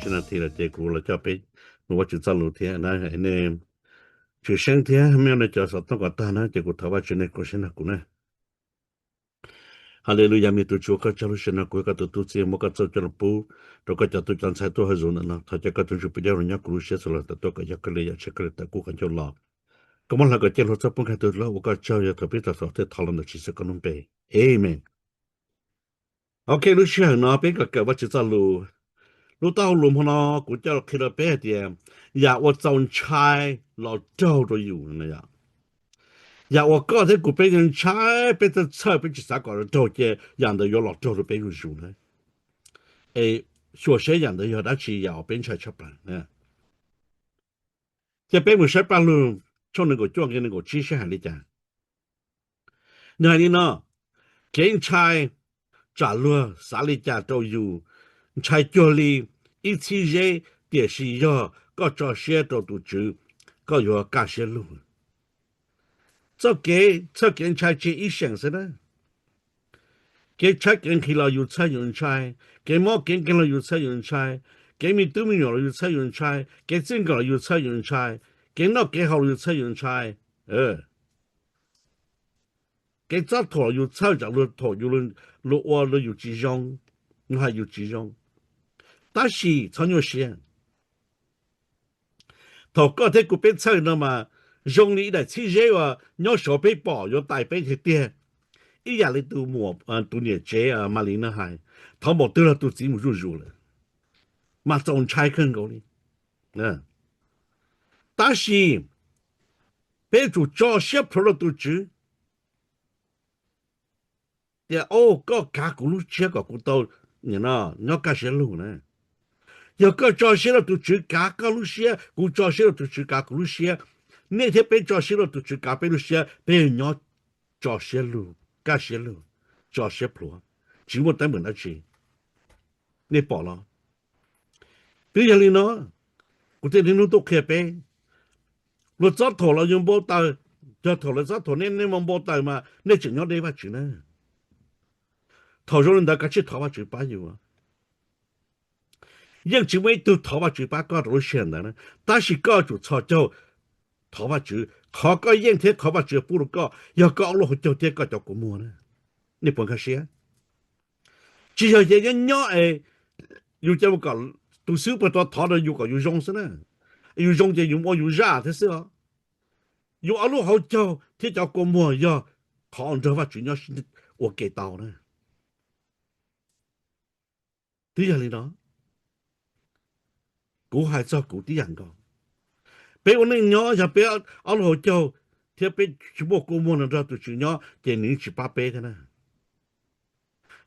10นาที了结果了就被我就走路天那呢就生天没有那叫啥那个大呢结果他话去那个是那个呢哈利路亚咪都就个叫是那个个都都这么个做叫不都个叫都讲才都还做呢他这个都就不叫人家古些说了都个要个了要吃个的古个就老咁我那个叫了这不看都了我个叫要特别的说在讨论的其实可能被 amen OK 路线那边个我就走路路到路旁呢古叫开了白点呀我早拆老早都有那样呀我刚才古被人拆被这拆被这啥搞的到这养的有老早都被入手呢诶学些养的有那去要变拆出版呢这被我说半路从那个做给那个知识还里讲那里呢给拆炸了啥里家都有拆脚里一起热电视要各找些都都住各有干些路这给拆这一想是呢给拆给起了有拆有拆给毛给了有拆有拆给米都没有了有拆有拆给整个了有拆有拆给那给好了有拆有拆给早头有拆着了头有人落我了有几样你还有几样但是常有些头个在个边拆了嘛用你的汽车啊要小背包要带背去点一夜里都摸都年节啊马里那还他冇得了都节目入了嘛总拆更高哩但是别做找些普了都知的个卡古路车个古道你那要干些路呢要个找些了都知卡个路些古找些了都知卡古路些那天被找些了都知卡被路些被人要找些路干些路找些普只我等门那去你跑了比如你呢我这里弄都开呗我早头了用不到早头了早头你没不到嘛你只要你把去呢头上人家去头发嘴巴有啊因只为都头发嘴巴搞到现的呢但是搞就操叫头发嘴好个因天头发嘴不如搞要搞了就天搞叫个么呢你不看谁只要一人鸟哎有这么搞都收不到头的有个有用是呢有用就有我有热的是啊有阿路好叫天叫个么要看着发嘴要是我给到呢对呀你呢古还照古的人讲别我那鸟也不要阿路叫天被全部个么呢这都是鸟给你去八倍的呢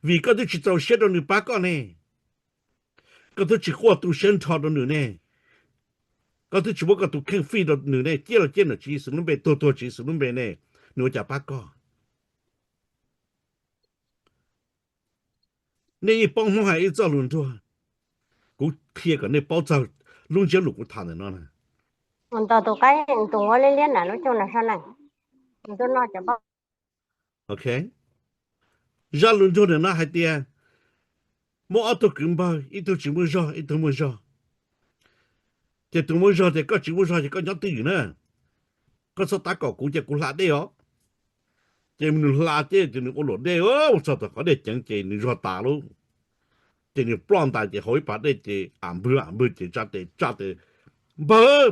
vì có thể chỉ tàu xe đó nữa bác con này có thể chỉ qua tụ sen thọ đó nữa này có thể chỉ có tụ khen phi đó nữa này chia là chỉ sử dụng bề tô chỉ sử dụng bề này nữa chả bác con này bông không hay cho luôn thôi cũng kia cái này bao giờ luôn chỉ lục của thằng này nó nè mình tao tụ cái tụ ngó lên lên là nó cho là sao này mình cho nó chả bao ok ra luôn thôi nó hay tiền mỗi tụ kiếm bao ít tụ chỉ mua ra ít tụ mua ra thì tụ mua ra thì có chỉ mua ra thì có nhớ từ nữa có số ta có cũng chỉ cũng lạ đấy ó chỉ mình lạ chứ thì mình có lột đấy ó sao ta có để chẳng chỉ mình ra ta luôn chỉ mình plan ta chỉ hỏi bà đấy chỉ ảm bữa chỉ ra để bơ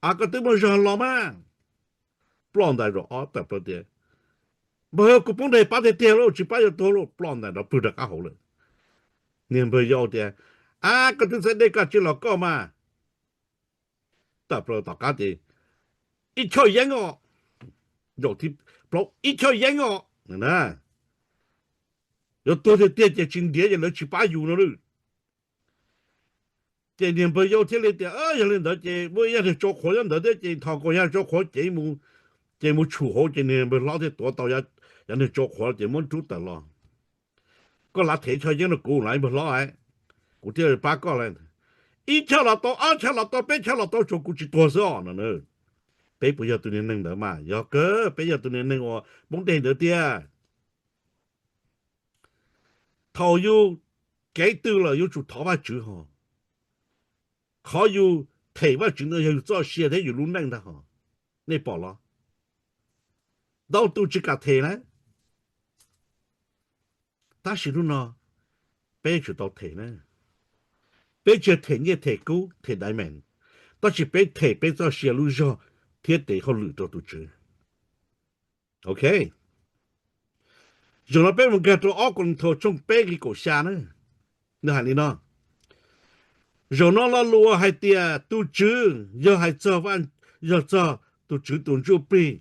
có tới mua ra lo mà plan ta rồi ó tập rồi bơ cũng không để bà để tiền luôn chỉ bà cho tôi luôn plan ta nó bự được cả hậu rồi nên bơ yêu tiền có tới sẽ đây cả chỉ là có mà tập rồi tất cả thì ít chơi yên ngọ rồi thì bảo ít chơi yên ngọ nè rồi tôi thì tiền chỉ chính địa nó chỉ bao nhiêu nữa rồi tiền tiền bây giờ thế này tiền giờ lên đó chỉ bây giờ thì cho khó nhân đó thì thằng con nhà cho khó chỉ muốn chủ hộ chỉ nên bây giờ thì tổ tàu ya nên cho khó chỉ muốn chút lo có là thể chơi nó cố lại bây lo ấy cố thì ba có lên ít chơi là to chơi là to bé chơi là to cho cố chỉ to sao nữa bây giờ tụi nên đỡ mà do cớ bây giờ tụi nên bóng đèn đỡ tia thầu yêu 给到了有主头发主哈，可有头发主呢有做些的有路能的哈，你保了，到都这个头呢，但是呢，别就到头呢，别就头也头高头大门，但是别头别做些路上，天地好路到都知 ，OK。Giờ nó bé một cái chỗ con thô trong bé cái cổ xa nữa. Nó hẳn đi nó. Giờ nó là lùa hay tìa tu chữ. Giờ hay cho văn. Giờ cho tu chữ tuần chú bì.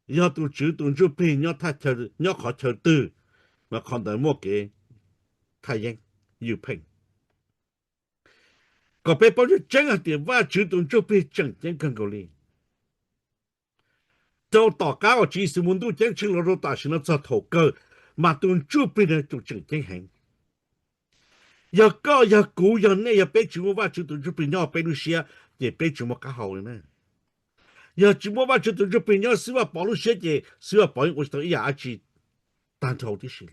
Giờ tu chữ tuần chú bì. Nhớ khó chờ tư. Mà còn tới một cái thay danh. Yêu phình. Có bé bao nhiêu chân hả tìa và chữ tuần chú bì chẳng chẳng cần cầu lý. Châu tỏ cao chỉ sự muốn tu chẳng chừng là rô tả sự nó cho thổ cơ. Mà tuần chú bì này tu chẳng chẳng hành. Giờ có giờ cũ giờ này giờ bé chúng ta chúng tôi chụp nhau bé Lucia để bé chúng ta cá hậu nữa. Giờ chúng ta chúng tôi chụp nhau xíu bảo Lucia để xíu bảo những người tới nhà chỉ tan thầu tí xíu.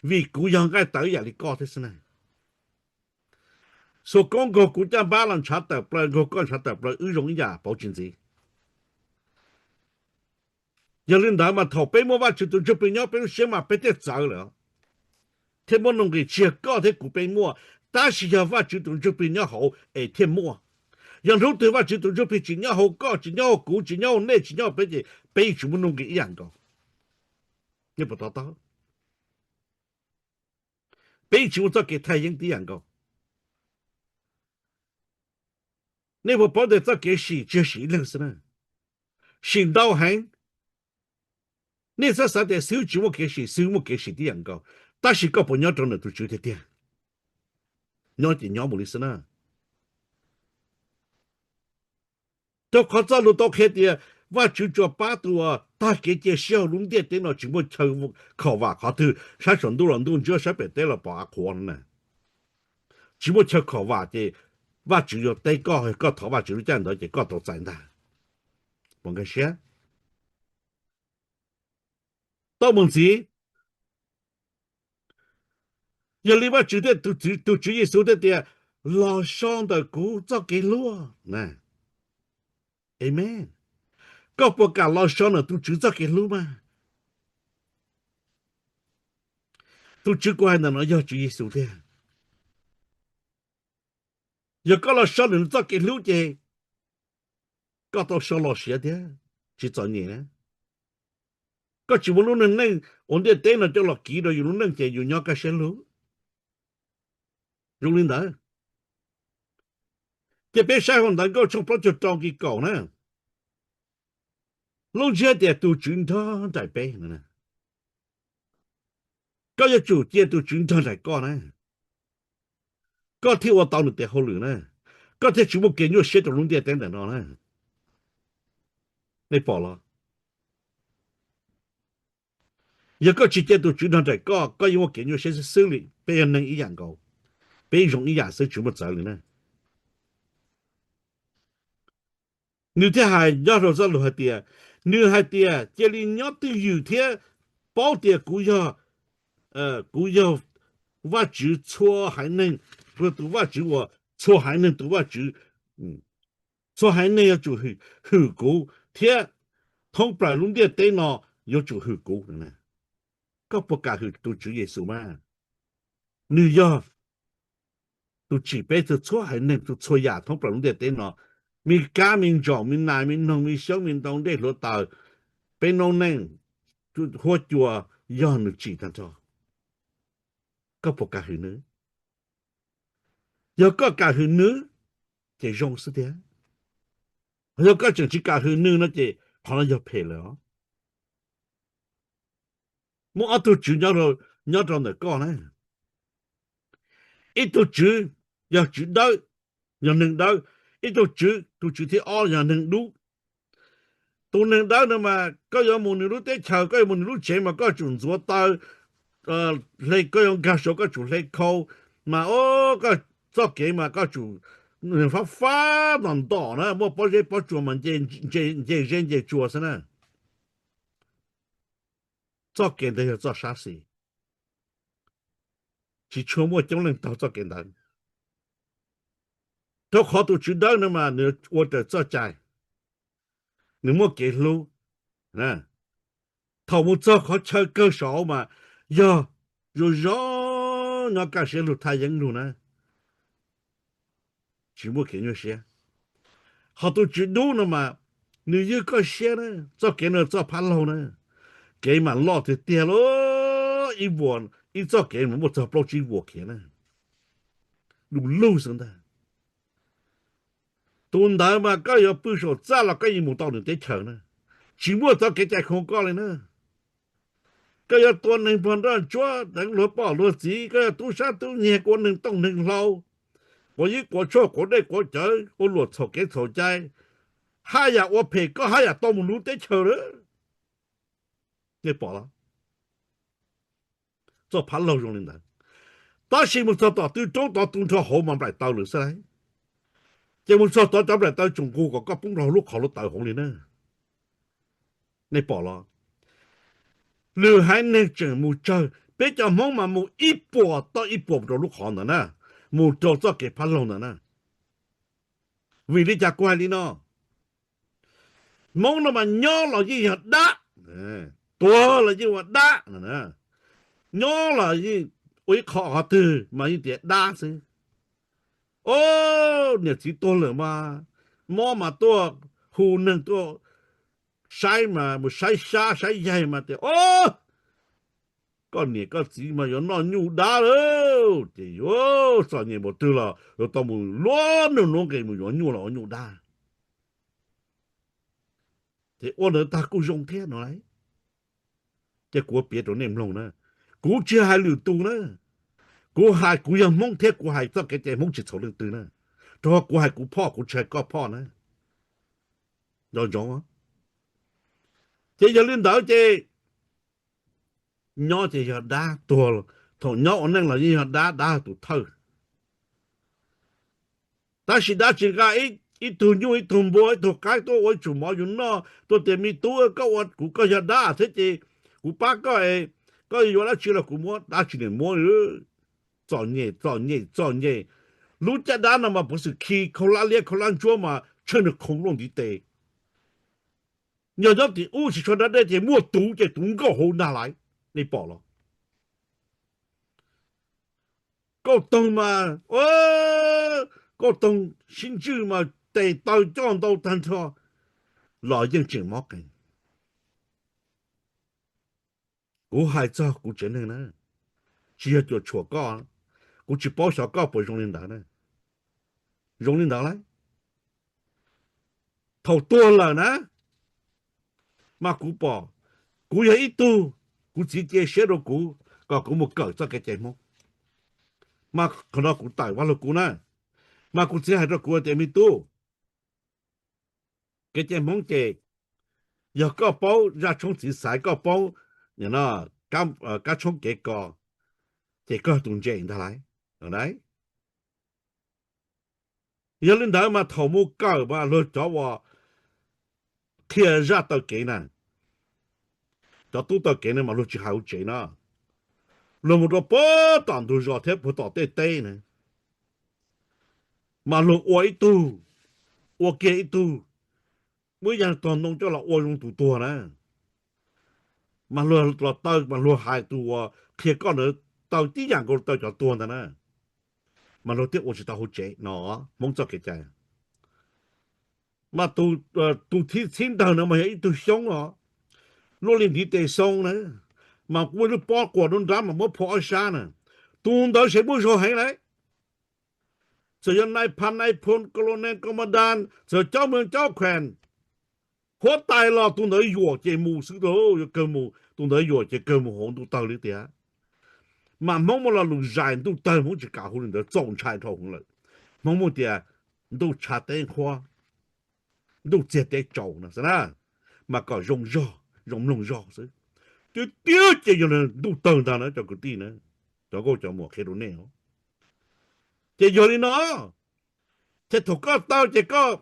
Vì cũ giờ cái tới nhà đi coi thế này. Số con người cũng chẳng ba lần chặt tập lại người con chặt tập lại ưu dụng nhà bảo chuyện gì. Giờ lên đó mà thầu bé mua ba chúng tôi chụp nhau bé Lucia mà bé tết giàu rồi. Thế muốn nông cái chia có thế của bên mua, ta chỉ giờ phát triển tụi chúng bên nhau hậu, ấy thêm mua. Yang lúc từ phát triển tụi chúng bên chỉ nhau hậu có, chỉ nhau cũ, chỉ nhau nè, chỉ nhau bên gì, bên chúng muốn nông cái样个，你不知道？bên chúng做给太阳的样个，你不保得做给谁就是认识呢？行道行，你这啥的手指我给谁，手我给谁的样个。但是个朋友中的都觉得点，鸟的鸟没的事呢。都考早路到开的，我就叫八度啊，大给点小龙的电脑全部抽考哇考头，啥程度人都只要啥别带了八块呢，全部抽考哇的，我就要带个头发就这样的，就个都真的，问个啥？到门子。要你把觉得都主要说的点，老上的古早给路呢 ，Amen。个不干老上的都知道给路嘛，都知怪的呢要主要说的，要个老上的早给路的，个到上老些的，去找你呢。个只不过能，我的电脑就老记了，有能在有鸟个线路。用领导，这边晒红能够从不就当给搞呢？弄些的都军汤在背呢，个要酒店都军汤在搞呢，个听我当了在后头呢，个听全部给你写到弄点等等呢，你报了，一个直接都军汤在搞，个因我给你写是手里，别人能一样搞。被容易亚瑟全部走了呢。你这还要说这路还点，你还点，这里你要对有天包点古要，古要挖掘错还能，不都挖掘我错还能都挖掘，错还能要做后果，天通不弄点电脑要做后果的呢，个不敢去都做耶稣嘛，你要。都只辈子错还能都错呀，通不弄点电脑，民家民众民男民农民小民当的落到，被农人就或者要你记得着，个不敢去呢，要个敢去呢，就用是的，要个正去敢去呢，那就可能要赔了。我阿都主要到要到那个呢。一度主要主到要能到一度主都主ที่อ้อ要能รู้ตัว能到那么ก็要冇能รู้ได้ชาวก็冇能รู้เฉมาก็จุนตัว到เลยก็ยังกาโชก็จุเลยเขามาโอ้ก็做嘅嘛ก็จุ发难到呢我不是不做嘛这人这做什呢做嘅都要做啥事 chỉ cho mua trong lần tao cho cái đó tao khó tụ chữ đó nữa mà nữa tôi để cho chạy nữa mua cái lu nè thầu một cho khó chơi cơ sở mà giờ rồi gió nó cả sẽ lụt thay dân luôn nè chỉ mua cái như xe họ tụ chữ đủ nữa mà nếu như có xe nè cho cái nữa cho phá lâu nè cái mà lo thì tiền lo ít buồn ít cho cái mà một cho bao nhiêu buồn cái nè đủ lâu xong đó tuần đầu mà có有不少炸了个一亩到你得抢呢，只不过他给在空高了呢，个要多能碰到抓等罗包罗子，个要多杀多年过能动能捞，我一过错过内过走，我落草给草摘，还呀我赔个还呀到木路得抢了，你饱了，做盘老用的，当时我做到对中到东朝好嘛来到了噻，这我做到咱们来到中国个崩老路考了大红的呢，你饱了。lừa hai nên chừng mù chơi bây giờ mong mà mù ít bộ tới ít bộ rồi lúc họ nữa nè mù trâu cho cái phát lông nữa nè vì lý do quay đi nó mong nó mà nhớ là gì hạt đá tua là gì hạt đá nè nhớ là gì ôi khó từ mà như thế đá chứ ô nhiều chỉ tôi là mà mà tôi hù nâng tôi sai mà một sai xa sai dày mà thì ô con này có gì mà nó nhu đá đâu thì ô sao nhỉ một từ là rồi tao muốn luôn nó cái một nhu là nhu đá thì ô nữa ta cũng dùng thế nó đấy cái của biết rồi nem lòng nữa cũng chưa hai lưu tu nữa cũng hai cũngยังmong thế cũng hai cho cái mong chỉ số lượng từ nữa cho cũng hai cũngพ่อcũng chơi cóพ่อnữa rồi giống á thế giờ lên đó chứ nhỏ thì giờ đá tua thằng nhỏ nên là như đá tụ thơ ta chỉ đã chỉ cái ít tu nhu ít tu bố ít tu cái tôi ôi chủ máu dùng nó tôi tìm mi tu cái vật cũng có giờ đá thế chứ cũng ba cái giờ đó chỉ là cũng mua đã chỉ để mua nữa chọn nhẹ lúc cha đá nó mà 不是 khi không lá liệt không lan chúa mà chân được khủng long đi tệ nhờ đó thì u chỉ cho nó đây thì mua tú thì tú có hồ nào lại đi bỏ rồi có tông mà có tông xin chữ mà để tao chọn tao thành cho lo dân chừng móc cái cú hai cho cú chuyện này nè chỉ là cho chùa con cú chỉ bảo sao con bồi dùng linh đạo nè dùng linh đạo đấy thầu tua là nè mà cú bỏ cú là ít tu cú chỉ chia sẻ rồi cú còn cú một cỡ cho cái chuyện móc mà còn nó cú tải qua là cú nè mà cú chỉ hay cho cú để mi tu cái chuyện móc chơi giờ có bao ra trong chỉ sai có bao nhà nó cá trong cái cò thì có đồng tiền ta lại ở đấy giờ lên đó mà thầu mua cờ mà lôi cho vào kia ra tờ kế nè cho tu tờ kế này mà lôi chỉ hậu chế nó lôi một đồ bó toàn đồ rõ thế bó tỏ tê tê nè mà lôi ôi kia tu mới giờ toàn nông cho là ôi luôn tụ tua nè mà lôi là tờ mà lôi hai tu kia có nữa tờ tí dạng của tờ cho tua nè mà lôi tiếp ôi chỉ tao hậu chế nó mong cho cái trái mà tu thi xin tờ nữa mà ấy tu sống nó nó liền đi tề sông nữa mà quên nó bỏ quả nó ra mà mất bỏ xa nè tu đó sẽ bớt số hay đấy giờ dân này pan này phun colonel commandant giờ cháu mừng cháu quen hóa tài là tu đó dọa chế mù sự đó cơ mù tu đó dọa chế cơ mù hồn tu tao lý tiệt mà mong là lùng dài tu tao muốn chỉ cả hồn đó trồng trái thổ hồn rồi mong muốn tiệt tu chặt tên khoa tu chết tên trầu nè sao mà có rong rong chứ tiêu tiêu chỉ cho nên đủ tầng ta nữa cho cái tin nữa cho cô cho một cái đồ này chỉ cho nên nó chỉ thuộc có tao chỉ có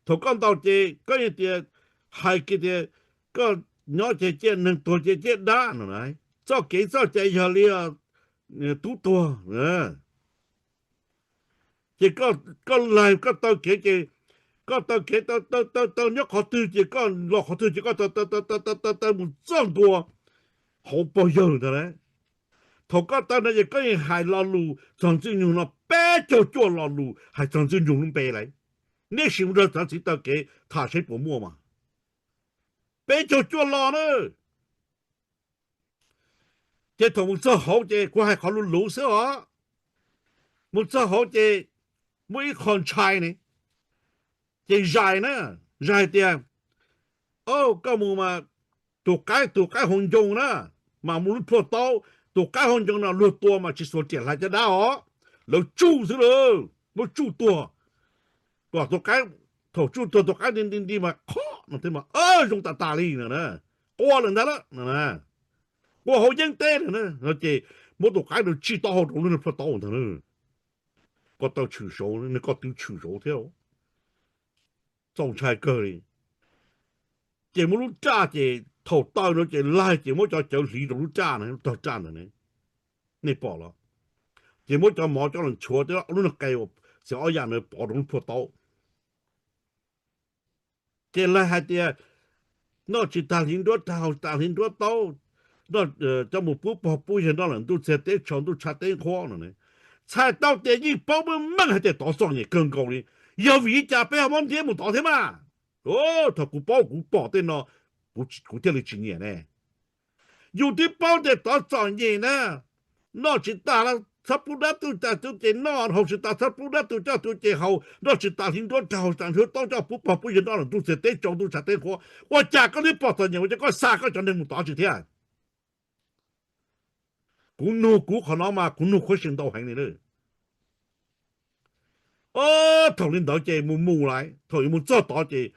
thuộc con tao chỉ có những cái hai cái cái có nhỏ chỉ nâng tuổi chỉ đá nữa này cho cái cho chỉ cho liền tú tua chỉ có lại có tao kể có tao kể tao nhớ khó tư chỉ có lọ khó tư chỉ có tao một trăm tua không bao giờ đấy thầu có tao này có hại lọ lù chẳng chịu dùng nó bé cho lọ lù hay chẳng chịu dùng bé lại nếu xem ra chẳng chỉ tao kể thả sẽ bỏ mua mà bé cho lọ nữa这同我做好这我还考虑路色啊我做好这每看菜呢这dài呢dài tiền có mù mà tụ cái hồn dùng đó mà muốn thua tao tụ cái hồn dùng là lượt tua mà chỉ số tiền lại cho đó nó chu chứ rồi nó chu tua còn tụ cái thổ chu tua tụ cái đi mà khó nó thế mà dùng tà đi nữa qua lần đó nè qua hậu dân tê nữa nó chỉ mỗi tụ cái được chi tao rồi nó thua tao nữa có tao chịu số nó có tiêu chịu số theo trong trai cơ đi chỉ muốn lúc cha chỉ thầu tao nó chỉ lai chỉ muốn cho lý lúc cha này tao cha này này bỏ了chỉ muốn cho mỏ cho lần chúa cho nó cây sẽ ở nhà này bỏ đúng phụ tao chỉ lai hai tia nó chỉ ta hình đua tao nó cho một bút hiện đó là tôi sẽ tới chọn tôi chặt tới khoa này菜到第一包不猛还得多少年更高的要为家不要往天不到的嘛他古包的呢古点了几年呢有的包的多少年呢那是大了差不多都在都在那后是大差不多都在都在后那是大挺多后上头到家不包不人到人都是得找都才得活我家个你包多年我就个三个就能打几天古努古可能嘛古努会行到行的了头领导这木来头一木做到这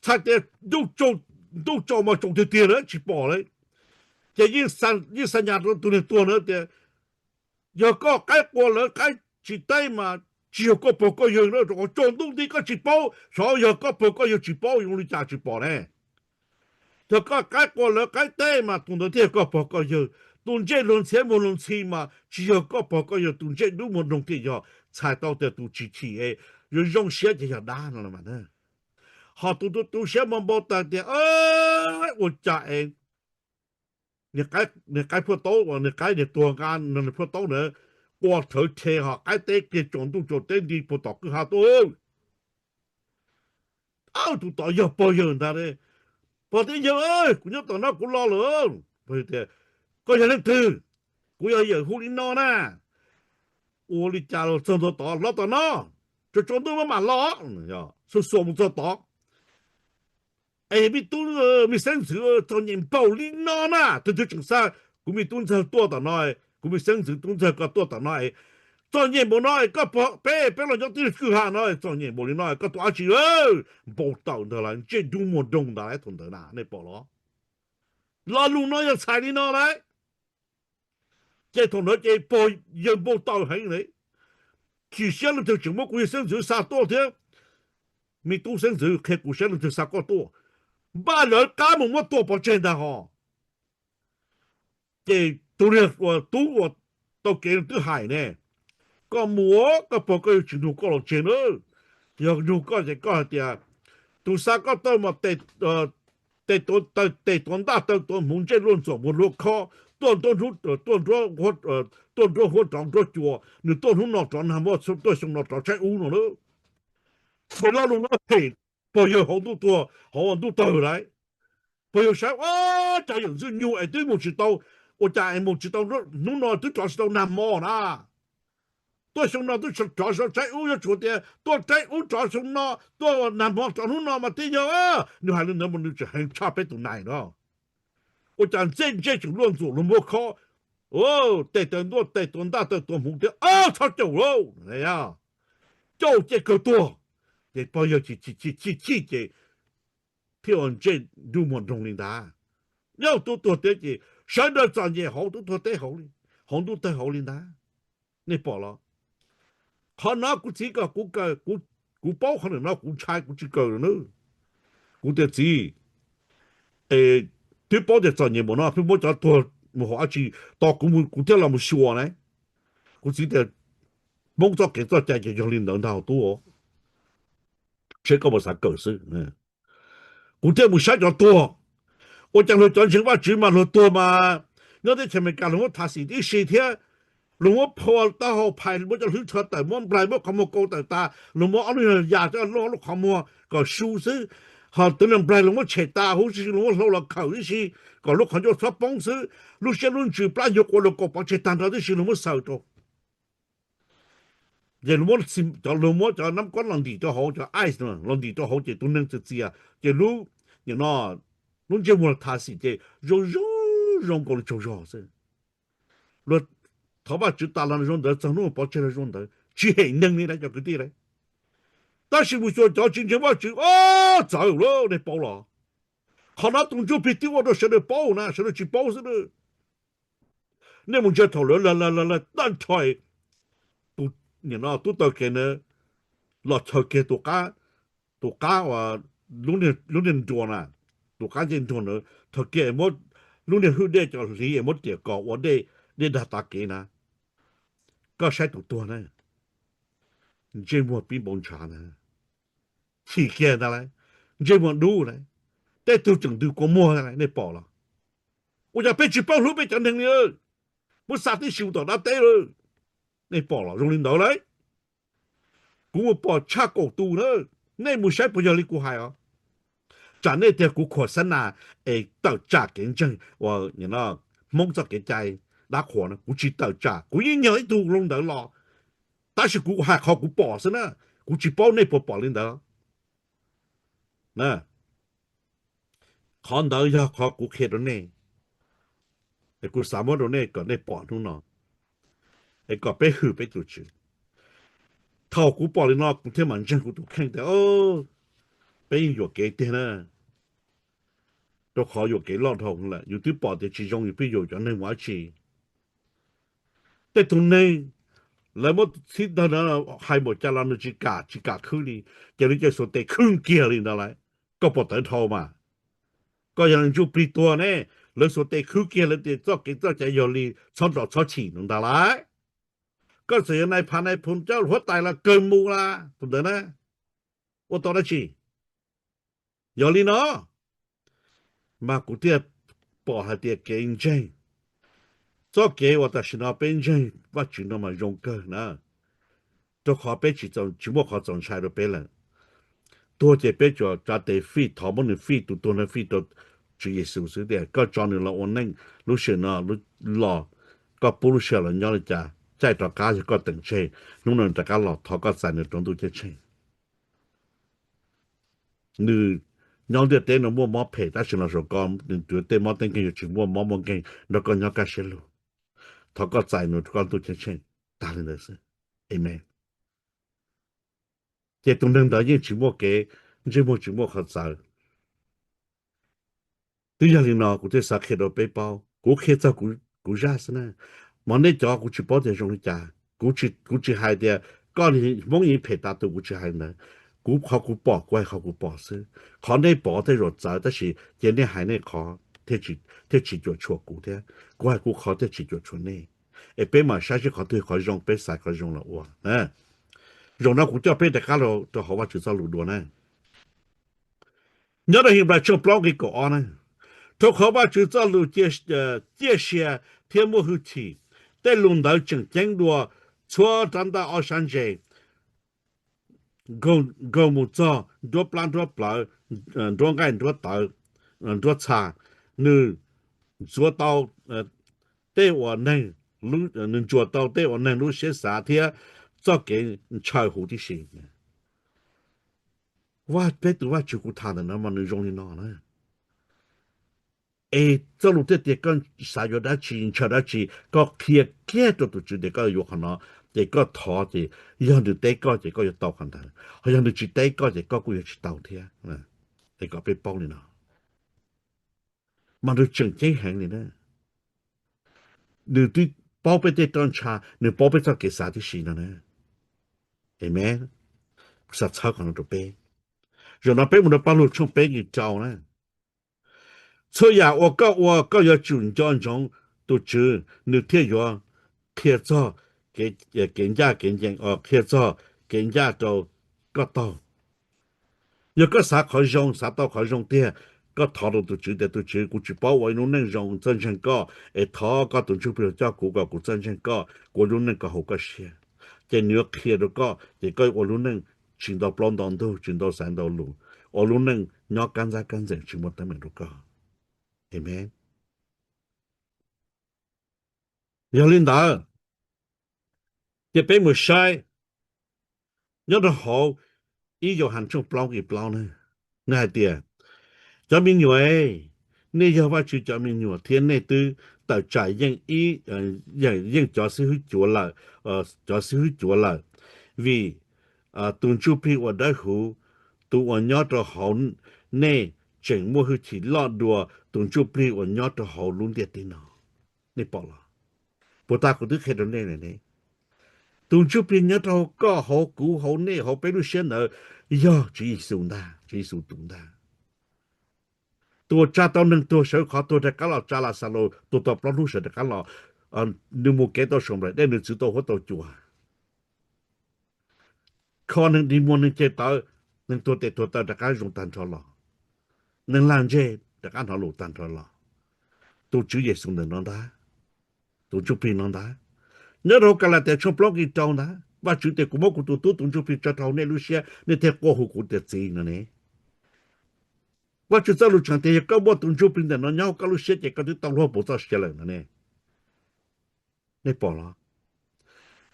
差点都做嘛做的点了去包了这一三年都能多了的要个改过了改去带嘛只有个报告用了我中东的个去包所有个报告要去包用的价去包呢这个改过了改带嘛懂得这个报告用东这弄钱没弄钱嘛只有个报告要东这都没弄给要才到的都支持诶有用些就要打了嘛呢好都些没报的我家诶你改破刀你改你多干你破刀呢我头贴哈改得给中度做得你不到个下多都到要包用的嘞包的有กู要到那กูรอ了不对ก็ยังนึกถึงกู要有护理นนะ我的家了真的到老到那就中度嘛老呀是说不做到mi tu mi生死做人包理那这就正啥กูมีตุ้นเธอตัวต่อน้อยกูมีเส้นสือตุ้นเธอก็ตัวต่อน้อยตอนเย็นบ่น้อยก็เป้เราจะตื่นคือหาน้อยตอนเย็นบ่น้อยก็ตัวอาชีบ่ต่อเท่าไหร่เจ็ดดูหมดดงได้ทนเถอะนะในปอล้อรอลุงน้อยจะใส่นี่น้อยเลยเจ็ดทนเถอะเจ็ดปอยยังบ่ต่อให้เลยที่เสียแล้วเธอจึงบ่กูเส้นสือสาตัวเถอะมีตู้เส้นสือแค่กูเสียแล้วเธอสาก็ตัวบ้านเลยกามึงว่าตัวบ่เจนได้ฮะ这都是我到给人都害呢，个摸个报告进入过了钱了，要入过就过的，都三个都嘛得多大都蒙这论做不落考，多我长着脚，你多出那长他妈出多上那长才乌了，后来弄那赔，报有好多好多到来，报有啥哇，这样子牛哎对不知道。我家人不知道，弄那都抓到南毛啦。多上那都抓到在屋要做的，多在屋抓上那多南毛抓弄那嘛对呀，你还能不能就很差别都难了？我讲这就乱做了，没考得多大的多目的差走了，哎呀，就这个多，也不要去这，票这都没动力的，要多的这。上到专业好多太好了，好多太好了呢。你报了，他那估这个估包可能那估差估这个呢，估的字，对包的专业么那，对包就多么好去，到估掉那么少呢，我记得梦作给作家就用领导好多这个不啥狗事我这不想要多我讲了专情话只嘛了多嘛那在前面讲了我他是第10天ลงว่าพอตาหอภายมันจะถึงเธอแต่มันปลายมันขโมยโกแต่ตาลงว่าอันนี้อยากจะรอลูกขโมยก็สู้ซื้อหาตัวนั้นปลายลงว่าเฉดตาหูสิลงว่าเราเขาที่สิก็ลูกเขาจะชอบป้องซื้อลูกเชลุนจือปลายยกว่าลูกก็ป้องเฉดตาที่สิลงว่าเศร้าตัวอย่างลงว่าสิจะลงว่าจะน้ำก้อนหลังดีจะเขาจะไอซ์นะหลังดีจะเขาจะตัวนึงจะเสียจะรู้อย่างนั้นลุงจะว่าท่าสิจะ容过了就绕是รถ他把就打了用的正路保起来用的只很能力来叫个地来但是我说叫今天我就走了那包了看那动作别丢我都是那包呢是那去包是的那么就头了单台都你那都到给呢老头给都干ว่าลุงเนี่ยตัวน่ะตัวกันจริงตัวเนอะถ้าแกหมดลุงเนี่ยฮู้ได้จะรีหมดเดียวก็ว่าได้ดาตาเกนะก็ใช้ตัวนะเจมัวปีบงชานะที่แกอะไรเจมัวดูนะแต่ตัวจังดูก็มัวอะไรในปอละ我จะไปจีบรู้ไปจังหนึ่งเลยมุสาที่ชิวต่อหน้าเต้เลยในปอละโรงเรียนเดาเลยกูว่าปอชาโกตูเนอะในมุใช้ปุยลิกูหายอ่ะจากในเดียวกูขอสนาต่อจากเก่งจังว่าอย่างนั้นมองจากเก่งใจ打火呢กู知道จ้ากูยังยังดูลงเดาหรอ但是กูหาเขากูปอซะนะกูจีป้อในปอลินเดานะขอนเดายาขอกูเขตนี่ไอ้กูสามารถเนี่ยก็ในปอนู่นเนาะไอ้ก็ไปหือไปตุจืเท่ากูปอลินเนาะกูเที่ยมันจังกูตุแข่งแต่ไปอยู่เกตนะตัวขออยู่เกลอดทองละอยู่ที่ปอดแต่จีจงอยู่พี่อยู่จังในหัวชีแต่ตรงนี้แล้วมันที่ตอนนั้นให้หมดจารันจิกาขึ้นนี่จะรู้จะสุดแต่ขึ้นเกียร์เลยนั่นแหละก็ปอดแต่ทอมาก็ยังอยู่ปรีตัวเนี่ยแล้วสุดแต่ขึ้นเกียร์เลยแต่จ้าเก่งจ้าใจยอลีช้อนต่อช้อนฉีนั่นแหละก็เสียในพันในพุ่มเจ้าหัวตายละเกินมูละถูกเด้อนะว่าตอนนั้นชียอลีเนาะมากูเตียปอหาเตียเก่งใจ做给我的是那边人，我就那么勇敢呢。都靠北去种，就莫靠种菜都别人。多这边就抓得飞，他们的飞都多能飞到，就也是不是的？个装的了我能，路线呢，路老，个不路线了，人家的家，再到家就个等车，弄人大家老他个站的中途就车。你。nhau de te no mo pe ta sino so kom tu te mo ten ke chi mo ke no ko nya ka shelo ta ko tsai no ko tu chen ta le se amen te tung deng da ye chi mo ke je mo chi mo kha za tu ya li no ku te sa ke do pe pao ku ke za ku ja se na mo ne ja ku chi po de jong ja ku chi hai de ko ni mo yi pe ta tu ku chi hai naกูเขากูปอกไว้เขากูปอกซื้อขอได้ปอกได้รถจ่ายแต่สิเย็นนี้หายในขอเทจิจวดชัวกูเถอะกูให้กูขอเทจิจวดชัวนี่เป็นมาใช้ขอตัวขอ用เป็นสายขอ用ละว่ะนะ用แล้วกูจะเป็นแต่ข้าเราจะหาว่าจะสรุปด้วยนะเนื้อเราเห็นแบบชอบปลอกกี่ก่อนนะถ้าเขาว่าจะสรุปเสียเทียมมือทีแต่ลุงเดาจังด้วยชัวจันดาอชันเจgo mu cho do plan do pla do ngai do ta do cha nu zuo dao de wo nei lu nu zuo dao de wo nei lu xie sa tie zao ge chai hu di xin wa pe tu wa chu ku ta de na ma nu zhong ni na ne zao lu de de gan sa yo da chi cha da chi go kia kia to tu de ga yo na để có thọ thì dân được tế có thì có được tàu hoàn thành họ dân được chỉ tế có thì có cũng được chỉ tàu thế để có biết bao này nào mà được chừng chế hàng này nè được tuy bao biết tế tròn trà được bao biết cho cái啥thì gì nữa nè amen sao sao còn được bé rồi nó bé một bao lụt trong bé gì trâu nè所以啊我要准装中都知你贴着贴着人家协助人家就个到有个啥可用啥到可用的个讨论都觉得都觉估计包围弄那种真正个讨个都就比如叫个真正个我弄那个好个些这你要开的个这个我弄那进到plan当都进到山道路我弄那你要干在全部都没有个 Amen 要领导这边没晒要的好伊有含种 plan 给 plan 呢那点cho mình nhồi nên giờ vào cho mình nhồi thiên này từ tạo trải những ý những cho sự chúa là cho sự chúa là vì tuần chu pi ở đây hữu tu ở nhớ cho họ nè chỉnh mua hữu chỉ lo đùa tuần chu pi ở nhớ cho họ luôn địa tin nào nè bỏ là bộ ta cũng được hết rồi nè tuần chu pi nhớ cho có họ cũ họ nè họ phải được xem ở giờ chỉ dùng tung taตัวจ้าตอนนึงตัวเสือขอตัวแต่ก็เราจ้าลาซาโลตัวต่อปลาลูกเสือแต่ก็เรานึกมุกเกตัวชมเลยได้นึกซื้อตัวหัวตัวจัวข้อนึงดีมวนนึงเจต่อนึงตัวเตตัวต่อแต่ก็ลงตันทอลอนึงลางเจแต่ก็ทอลงตันทอลอตัวจื้อเยสุนนอนได้ตัวจุปีนอนได้เนื้อเรากำลังแต่ชมปลอกอีจองนะว่าจื้อแต่กูบอกกูตัวจุปีจะเท่าเนี่ยลูเซียเนี่ยเทโกหูกูแต่จีนนะเนี่ยว่าจะจะรู้จักแต่ก็บ่ตุนจุปินแต่นอนก็รู้เสียใจก็ต้องรอบ่จะเสียเลยนะเนี่ยนี่ปอละ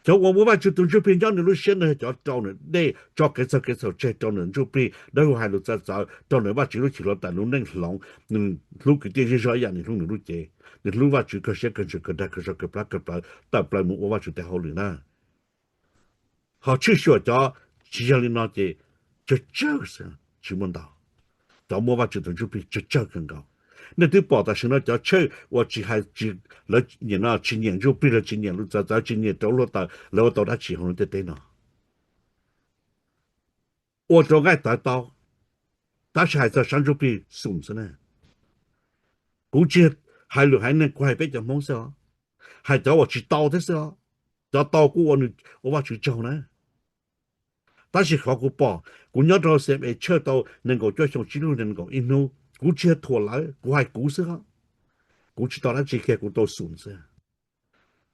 จะว่าจะตุนจุปินย้อนรู้เสียเนี่ยจะเจ้าเนี่ยได้จะเกิดเจ้าเนี่ยจุปิได้ให้รู้จักเจ้าเนี่ยว่าจะรู้ชิลแต่รู้นั่งหลงนึงรู้กี่ที่จะอย่างนี้รู้เจนี่รู้ว่าจะก็เสียกันจะก็ได้ก็จะก็ปลาแต่ปลาหมูว่าจะแต่เขาเลยนะเขาชื่อชัวจะชิลลินอเจจะเจ้าสิชิมันดาว找摸吧就等就比这更高，那对报道是那叫车，我只还只了年了今年就比了今年路早今年都落到他起红的对呢，我就爱得到，但是还在上就比送子呢，估计还能快被就蒙死，还找我去刀的时候，找刀过我把去找呢。但是เขากูบอกกูยอดเราเสียเชื่อตัวนึงก็ช่วยส่งชิ้นนึงก็อินูกูเชื่อถั่วแล้วกูให้กูซะกูชิตอนนั้นจีแค่กูโตสูงซะ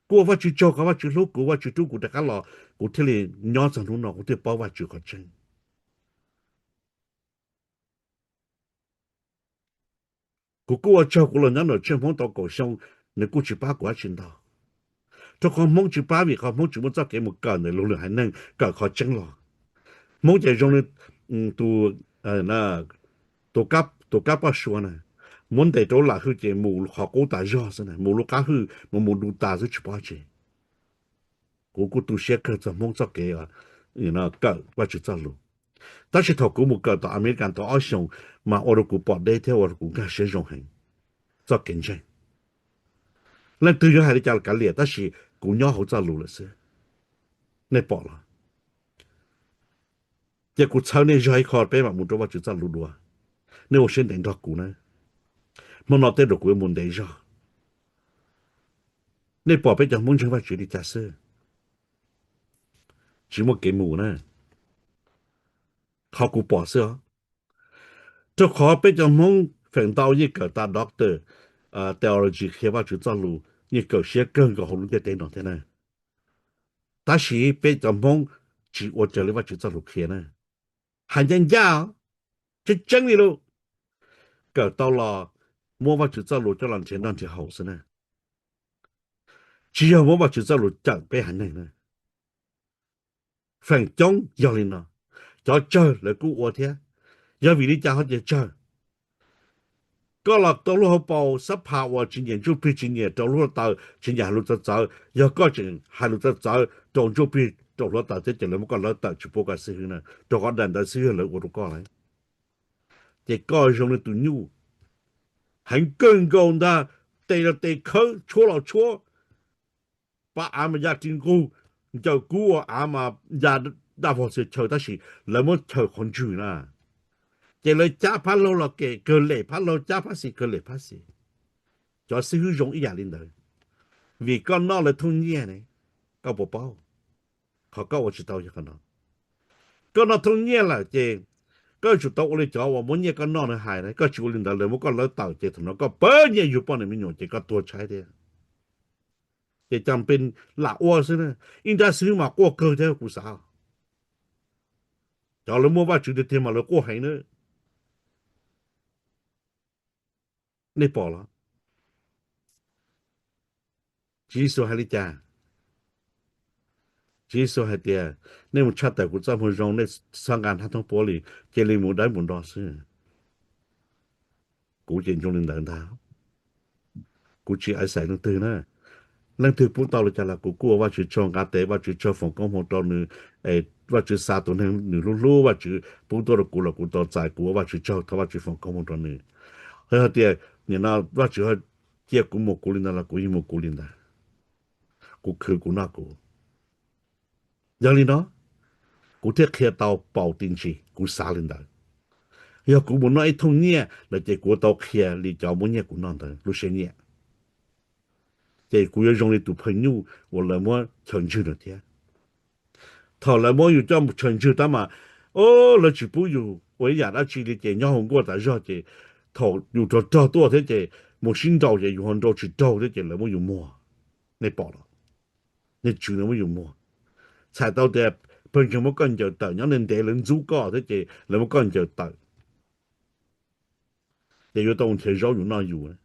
กูว่าจีโจก็ว่าจีลูกกูว่าจีตู้กูแต่ก็รอกูที่เลยย้อนสังทุนนอกกูที่บอกว่าจีก็จริงกูว่าเจ้ากูเลยนั่นเราเชื่อมองตัวกูช่องนึกกูจีป้ากูชินดาวถ้าเขามองจีป้ามีเขามองจีมันจะเก็บมันกันในโรงเรียนให้นั่งก็เขาจริงหรอมองใจตรงนี้ตัวน่ะตัวกับว่าชัวนะมันแต่ตัวหลักคือเจมูเขากูตายอดนะมูลูกก็คือมูดูตาจะชิบะเจกูตัวเสียก็จะมองจะเกี่ยน่ะก็ว่าจะจะรู้但是他กูมุก到อเมริกันตัวอ้อชงมาอรูกูปอดได้เท่าอรูกูก็เสียจงเห็นจะเก่งใจแล้วตัวยังให้ได้จากการเลี้ยแต่是กูย่อเขาจะรู้เลยสิในปอดละเจ้ากูเช้าเนี่ยย้ายคอไปมามุดว่าจะจะรู้ด้วยเนี่ย我先等到กูนะมันนอเตดกูมันได้จ้ะเนี่ยปอไปจากมุ่งถึงว่าจุดที่จะซื้อจิมว่าเกมูนะเขากูปอเสือจะขอไปจากมุ่งแฝงดาวยี่เกิดตาด็อกเตอร์theology เขียนว่าจุดจะรู้ยี่เกิดเสียเกินกับเขารู้ได้เต็มหน่อยนะ但是ไปจากมุ่งจิ我这里ว่าจุดจะรู้เขียนนะหันยังยาวจะจังนี่ลูกเกิด到了摸ว่าจุดจะรู้จะหลังเชียนนั่นจะ好是呢只要我把就走路讲被喊那呢，反正要领了，就走来顾我天，要为你家好就走。ก็หลักตัวลูกเป่าสัพพาวจินเนียจุปีจินเนียตัวลูกตาจินยาลูกจะเจ้าอย่าก็จินให้ลูกจะเจ้าตรงจุปีตัวลูกตาจะเจริญมันก็แล้วแต่จุปก็ซื้อนะตัวก็ดันได้ซื้อเลย我都ก็เลยแต่ก็用的ตัวnew很更高的对了对口戳了戳把阿们家进กู就กู阿嘛家大伙是抽的是那么抽很久呢จะเลยจ้าพันโลละเกเลยพันโลจ้าพันสิเกเลยพันสิจะซื้อ用一样的วิก็นอกเลยทุ่งเงี้ยเนี่ย ก็บ่เป้าเขาก็ว่าสิเตาอย่างนั้นก็นอทงเนี่ยล่ะเจก็จุดตอกเลยจอว่ามันเนี่ยก็นอนหายนะก็จูลินดาเลยมันก็เลเตาเจถนนก็เปิ้นเนี่ยอยู่ป้อนไม่หนเจก็ตัวใช้ได้เจจำเป็นละอ้วซินะอินดาซื้อมาก็เกิดได้กูสาวจอเลยมัวว่าจุดเทมาเลยก็ให้เนอะนี่ปอละจีโซฮาลิจาจีโซฮาเตียนี่มันชัดแต่กูจำมันรงในสังการทั้งปอลีเจลิมูได้มุนดอซื้อกูเจนจงลินดาดากูจีไอใส่ตั้งตื่นนะนั่นถือปุ๊บตอนเราจะละกูกลัวว่าจะชงกาเตว่าจะชอบฝงกงหงตอนนึงว่าจะซาตัวนึงหนึ่งรู้ว่าจะปุ๊บตัวเรากูละกูต่อใจกูว่าจะชอบเขาว่าจะฝงกงหงตอนนึงเฮ้ยเดี๋ยวเนี่ยนะว่าจะเกี่ยกูโมกูลินดาละกูยิ่งโมกูลินดากูคือกูน่ากูอย่างนี้เนาะกูเที่ยเคลียร์เตาเป่าติงชีกูซาลินดา要กูมันน้อยทงเนี่ยแล้วเจกูเตาเคลียร์ลีเจ้ามันเนี่ยกูนั่น的รู้เสียเนี่ยเจกู要用你做朋友我那么成就了的头来么有这么成就的嘛？哦，那就不有，我也那去的电鸟红过在这的，头有着找多的这，没寻找的有很多去找的这那么有么？你报了，你就那么有么？才到的，朋友们跟着到，让人带人走高的这，那么跟着到，也有冬天绕有那有啊，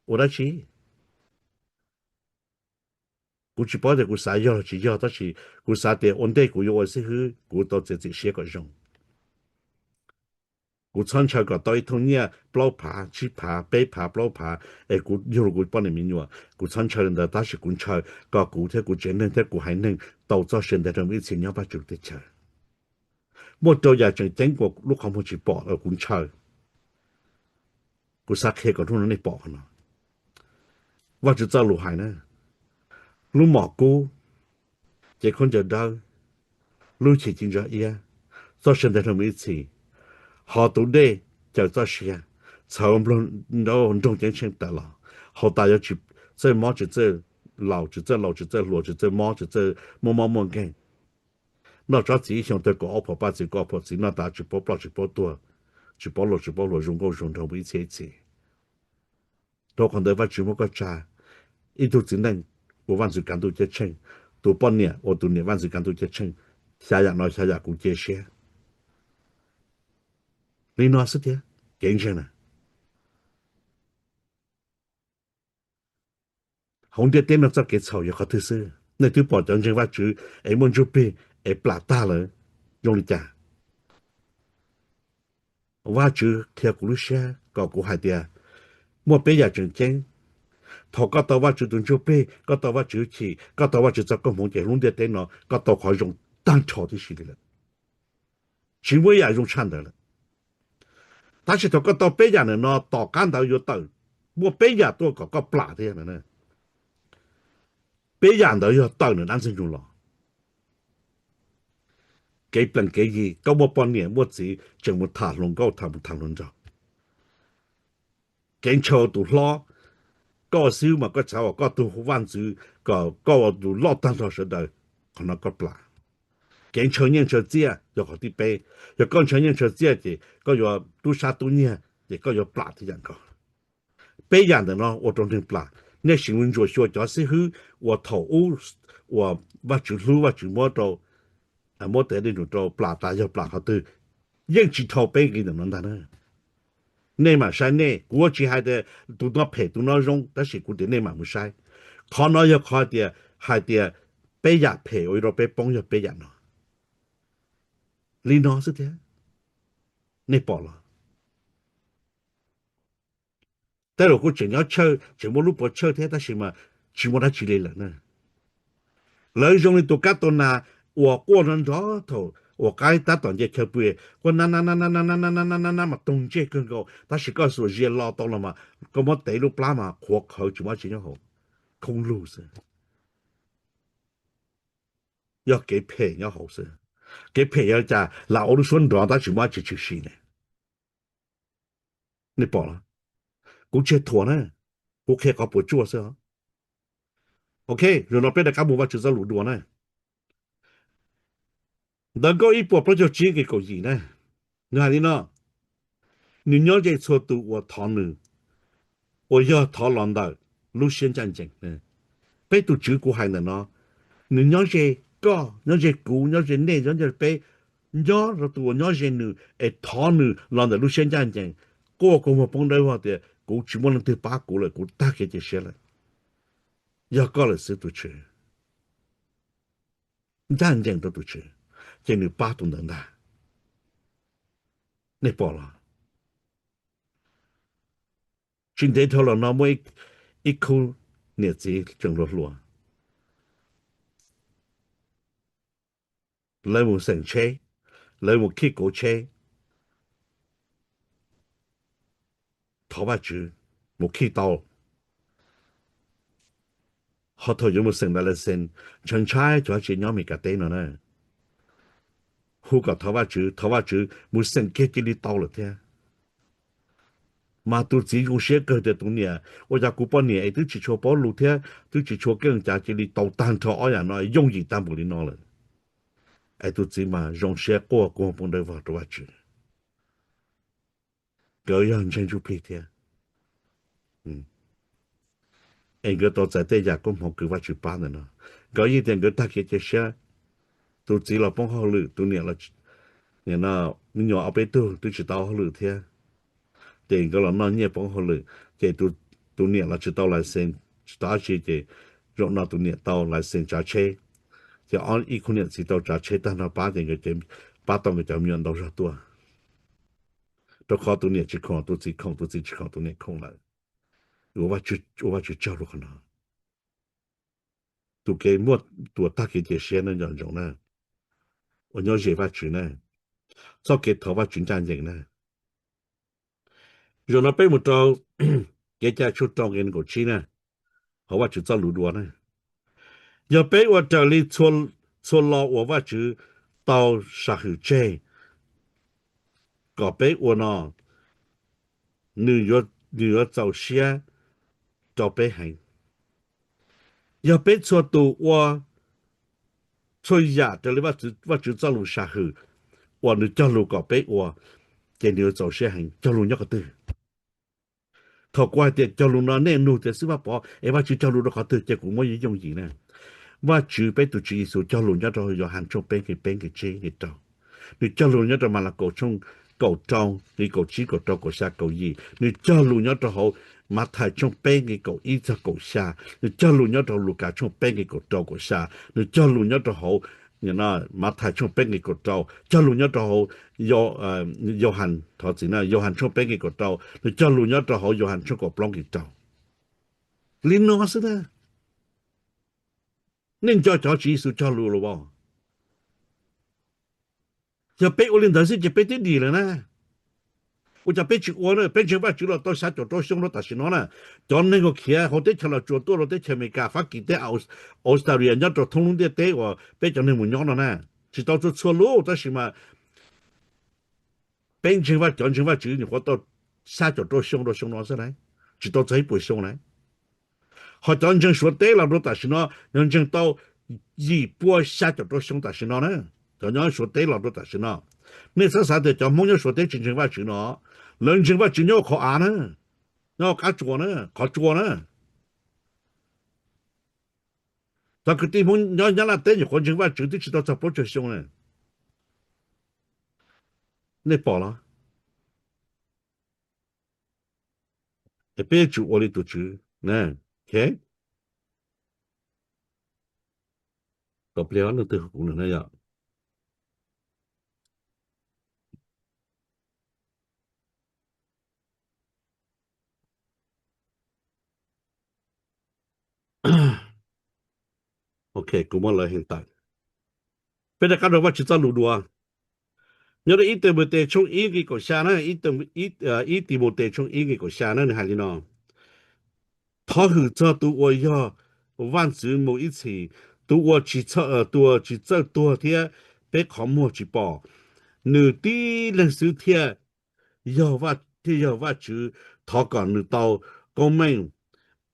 我那去。กูจะบอกแต่กูสายยอจียอตั้งแต่กูสายแต่อันเดียกูอยู่ว่าสิคือกูต้องเสียก็ยงกู参加个到一通เนี่ยปล้าผาชิผาเป้ผาปล้าผากูอยู่กูป้อนในมินอยู่กู参加人的但是กูใช้ก็กูเท่กูเจนเท่กูให้หนึ่ง到咗现在都没钱要把就得吃หมดตัวอยากจะเจ๋งกว่าลูกของผมจีบอกกูใช้กูสักแค่ก็ทุนนั้นในบอกนะว่าจะเจ้าลูกหายนะลูกหมอกูเจ้าคนจะเดาลูกฉีดจริงจะเอีย到现在都没钱好多的就这些草不然后中间钱得了好大要去这毛就这老就这老就这落就这毛就这么干那着自己想对个阿婆把这个阿婆自那大就包就包多就包了用个用头没切切多看到把全部个渣一度只能我万事感到这称多半年我多年万事感到这称下日那下日估这些你那是的健全了红的点了这给草也好特色那就保证这话就mon就被ปลาตาเลยยงลิจ่าว่าจือเทียกุลุเชียก็กูหายเดียมัวเปียจึงเจงพอก็ตัวว่าจือตุนจูเป้ก็ตัวว่าจือขี่ก็ตัวว่าจือจะก็มองเจลุงเดียเต้นเนาะก็ตัวขอยงตั้งชอที่สิเลยชิมวยยงชันเด了但是ตัวก็ตัวเปียเนี่ยเนาะต่อกันตัวอยู่ตัวมัวเปียตัวก็ปลาเดียนะเปียตัวอยู่ตัวเนี่ยนั่นสิจุล给本给伊，搞我半年我只整我谈论搞谈论着，给车都拉，搞少嘛个车搞都万子，搞都拉单上时代，可能个不啦，给车人车子要好啲背，要讲车人车子的，搞要都啥都呢，也搞要不啦的人个，背样的呢，我中间不啦，那新闻就说假使后我头我就路我就摸到。莫得那种叫ปลาตาย要ปลาเขาตื้อยังจีทอเป้กินนั่นนั่นนะเนี่ยมาใช่เนี่ยกูจีให้เดตัวน้าเผ็ดตัวน้าร้งแต่สิกูเดี๋ยวเนี่ยมาไม่ใช่ขอน้อยขอเดียให้เดียเป้ยาเผ็ดเราเป้ปงยาเป้ยาเนาะลีน้อสุดเดียเนี่ยปอละแต่เรากูจะ要吃จะไม่รู้ปวดเชื่อเท่แต่สิมาชิมว่าจีเลยละนะเลยตรงนี้ตัวกัดตัวนา我过人着头，我该打断这客杯，我那么东这更高，但是告诉我热老到了嘛，咁么地路不嘛，活口就么钱好，空路是，要给赔要好是，给赔要咋，老的孙子他就么就是呢，你报了，我这拖呢，我开个不做是。OK， 就那边的干部话就在路多呢。能够一波不就几个个亿呢？你看你呢？你了解错度我讨论，我要讨论到路线战争呢，被都结果还能呢？你了解高，了解高，了解内，了解被，了了多了解你，讨论让的路线战争，个我碰到话的，我只不能对把过了，我大概就写了，要搞了是都去，战争都去，这你把都能的，你报了。今天头了那么一口日子正落落，来我上车，来我去过车，头发住，我去到，后头有冇成来了先，长差就係鸟咪個地了呢，好個頭發住，冇成幾幾里到了的。mà tôi chỉ dùng xe cơ để tụi nè, tôi đã cố bao nè, tôi chỉ cho bao lụt thế, tôi chỉ cho cái giá trị đi tàu tan cho ai à nó dùng gì tam bù đi nó là, tôi chỉ mà dùng xe qua bằng đời vào tôi chứ, cái样chân chú phi thế, cái tàu chạy tới giờ cũng không cứ vào chụp bán nữa, cái gì tiền cái ta kia chơi xe, tôi chỉ là bằng họ lử, tụi nè là, nè nó, mình nhỏ ở bên tôi chỉ tàu họ lử thế, tiền cái là nó nhẹ bằng họ lử, cái tụi nè là chỉ tàu lại sen, chỉ tàu chỉ cái, rồi nó tụi nè tàu lại sen trả chế. thì on ít con chỉ tàu trả chế tan nó ba tiền cái tiền ba tàu cái chấm nhận đâu ra tua tôi khó tôi nhớ chỉ không tôi chỉ không tôi nhớ không lại tôi va chú cháu luôn nào tôi cái mua tôi ta cái tiền xe nó nhận giống nè tôi nhớ gì va chú nè sau cái thầu va chú trang diện nè rồi nó bên một trâu cái cha chú trâu cái cổ chi nè họ va chú cho lũ đùa nè giờ bên một trâu đi xô lò của va chú tàu sa hữu chế có bên của nó女儿走些找北行，要被错度我错呀，这里我只走路下去，我你走路搞北我，这女儿走些行，走路那个对，头过的走路那内路的是我跑，我只走路那个对，结果我也用意呢，我只被都只是走路那就要喊出边个接你走，你走路那就嘛啦搞冲。cầu trâu, đi cầu chí cầu trâu cầu xa cầu gì,你走路nhớ trâu hậu, mà thải trong bên cái cầu ý cho cầu xa,你走路nhớ trâu lù cả trong bên cái cầu trâu cầu xa,你走路nhớ trâu hậu, mà thải trong bên cái cầu trâu,走路nhớ trâu hậu, yo hành, thọ gì nè, yo hành trong bên cái cầu trâu, 你走路nhớ trâu hậu, yo hành trong cầu plong cái trâu. Linh nó xí nè, nên cho chỉ số走路了吧. จะไป我领导是就ไปที่ดี了呢我จะไป去我呢变成把去了到下就到凶了但是呢当那个开好的吃了做多了的前面咖发给的澳大利亚人就通通的对我变成那么样了呢知道做错路但是嘛变成把讲成把去你活到下就到凶了是呢知道这一步凶呢好真正说对了但是呢真正到一波下就到凶但是呢真正说对了但是呢你啥的叫梦要说对真正把去呢人正把真要考案呢要考做呢考做呢但个地方要让他对你环境把真的知道这不就凶呢你报了也别住我的都住呢 OK 到不了那对湖了那样OK กูมาเลยเห็นตายเป็นการว่าจะจะรู้ด้วยnhớ là ít từ một tệ trong ý cái của xa nó ít từ một tệ trong ý cái của xa nó hay nó thọ hử cho tụ ôi yo văn chữ một ít chỉ tụ ôi chỉ cho tụ chỉ cho tụ thế bé khó mua chỉ bỏ nửa tí lần sự thế yo vắt chữ thọ còn nửa tàu công minh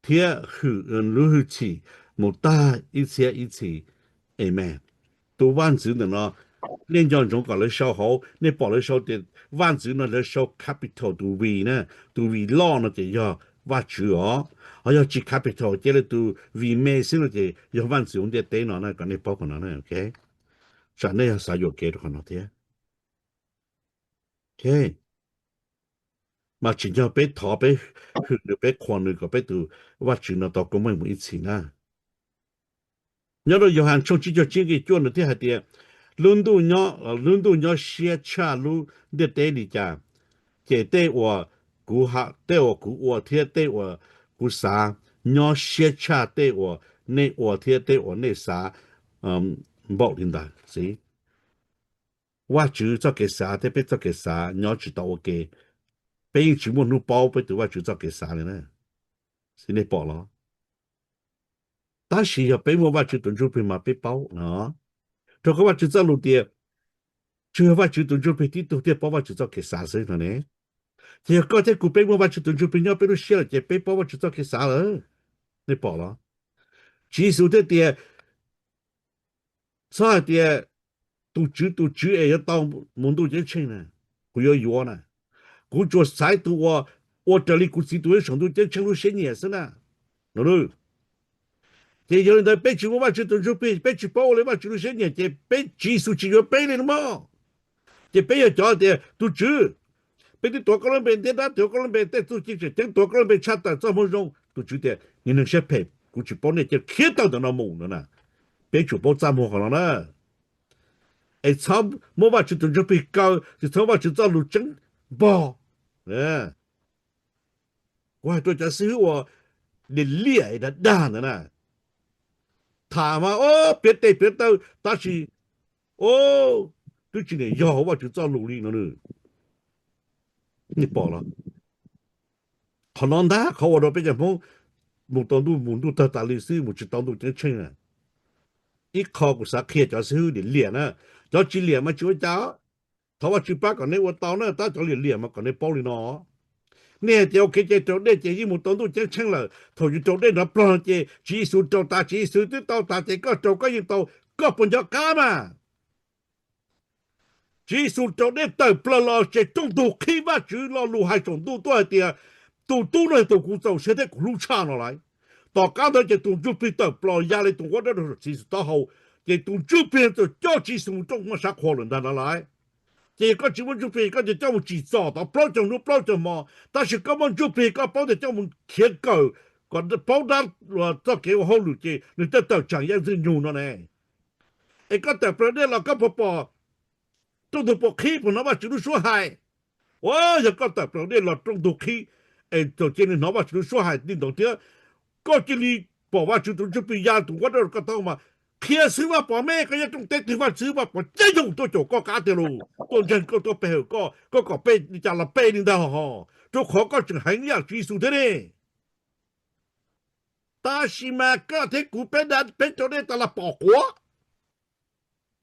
thế hử lũ hử chỉ 冇大一切一起 Amen 都万子的呢练将中搞了小好你保了小的万子呢了小 capital 都为呢都为 law 呢就要挖住哦还要去 capital 这里都为美心了就要万子用的电脑呢跟你包可能呢 OK 上那要啥有给的可能的 OK 嘛真正被逃被去了被狂了个被都挖住呢到根本没一起呢nhớ rồi giờ hàng trong chỉ cho chính cái chuyện thế hạt tiền luôn đủ nhớ xe cha lu để tế đi cha chế tế của cú hạ tế của cú thiết tế của cú sa nhớ xe cha tế của nê của thiết tế của nê sa bảo linh da gìว่าจื้อเจ้าเกษาแต่เป็นเจ้าเกษาย้อนจื้อตัวโอเคเป็นชิมุนุเป้าไปตัวว่าจื้อเจ้าเกษาเลยนะสิเนี่ยบอกแล้ว但是要被我ว่าจื้อตัวจุเป็นมาไปเป้าเนาะถ้าเขาว่าจื้อเจ้าลูเดียจื้อว่าจื้อตัวจุเป็นที่ตัวเดียเพราะว่าจื้อเจ้าเกษาสิเนาะเนี่ยเจ้าก็ที่กูเป็นว่าจื้อตัวจุเป็นย้อนไปรู้เชื่อจะไปเพราะว่าจื้อเจ้าเกษาเลยเนี่ยบอกแล้วจีสุดเดียซาเดียตัวจื้อเอ๋ยต้องมุนตัวเจ้าเช่นนะกู要有呢กู做晒度我这里กูสิตัว程度这程度些年是呢喏喽这有人在被我嘛就都就被包了嘛就些年这被技术就要被了嘛这被要叫的都知被的多个人被的那多个人被的都就是等多个人被插到这么用都觉得你能些配กู去包呢就看到的那么了呢被就包怎么好了呢ไอ้ชอบเมื่อว่าจะต้องไปเก่าจะชอบว่าจะต้องรู้จังบ่ว่าตัวจะซื้อว่าเลี่ยๆ的ด้านนะถามว่าโอ้เปลี่ยนเตตาสิโอ้ตัวจริงเนี่ยยอว่าจะต้อง努力了呢นี่บอกแล้วขนอนดาเขาว่าเราไปจะมุตองดูตาลิซื้อมุจะต้องดูจังเช่นน่ะอีกข้อกูสักเขียจะซื้อเลี่ยนะจะจีเลี่ยมาช่วยจ้าถ้าว่าจีป้าก่อนในวันตอนนั้นตาจะเลี่ยมาก่อนในป้อเลยเนาะเนี่ยเจ้าเคเจ้าตัวเด็กเจ้ายิ่งมุตองดูจังเช่นเลยถ้าอยู่ตัวเด็กนับปลอนเจ้าจีสุดตัวตาจีสุดตัวตาเจ้าก็ตัวก็ยิ่งโตก็ปุ่นจะก้ามาจีสุดตัวเด็กเติบปลอเจ้าจงดูขี้ว่าจื้อรอลูให้จงดูตัวเดียตัวเลยตัวกูเจ้าเสียได้กูรู้ชาหน่อยต่อการเจ้าตัวจุดปีเติบปลอยาเลยตัวว่าได้จีสุดตัวเขาเจ้าตัวจุดปีตัวเจ้าจีสุดจงมาสักคนนั่นอะไร这个就就别个就叫我制造的，不就不就嘛。但是根本就别个包的叫我贴狗，搞的包单我这给我好路的，你这到讲样子用了呢。一个得不了了个不包，都不开不那么就是说嗨，我一个得不了了中途开，就今天那么就是说嗨，你懂的？个这里包话就被压住，我这个到嘛。เพียซื้อว่าป่อแม่ก็ยังต้องเต็มว่าซื้อว่าป่อจะยุ่งตัวโจก็กาเตลูตัวเจนก็ตัวเปลก็เป็นจะละเป็นนี่ได้ฮะตัวขอก็จึงให้ยากจีสุดเลยตาชิมาก็ที่กูเป็นดันเป็นตัวนี้ตละปอกหัว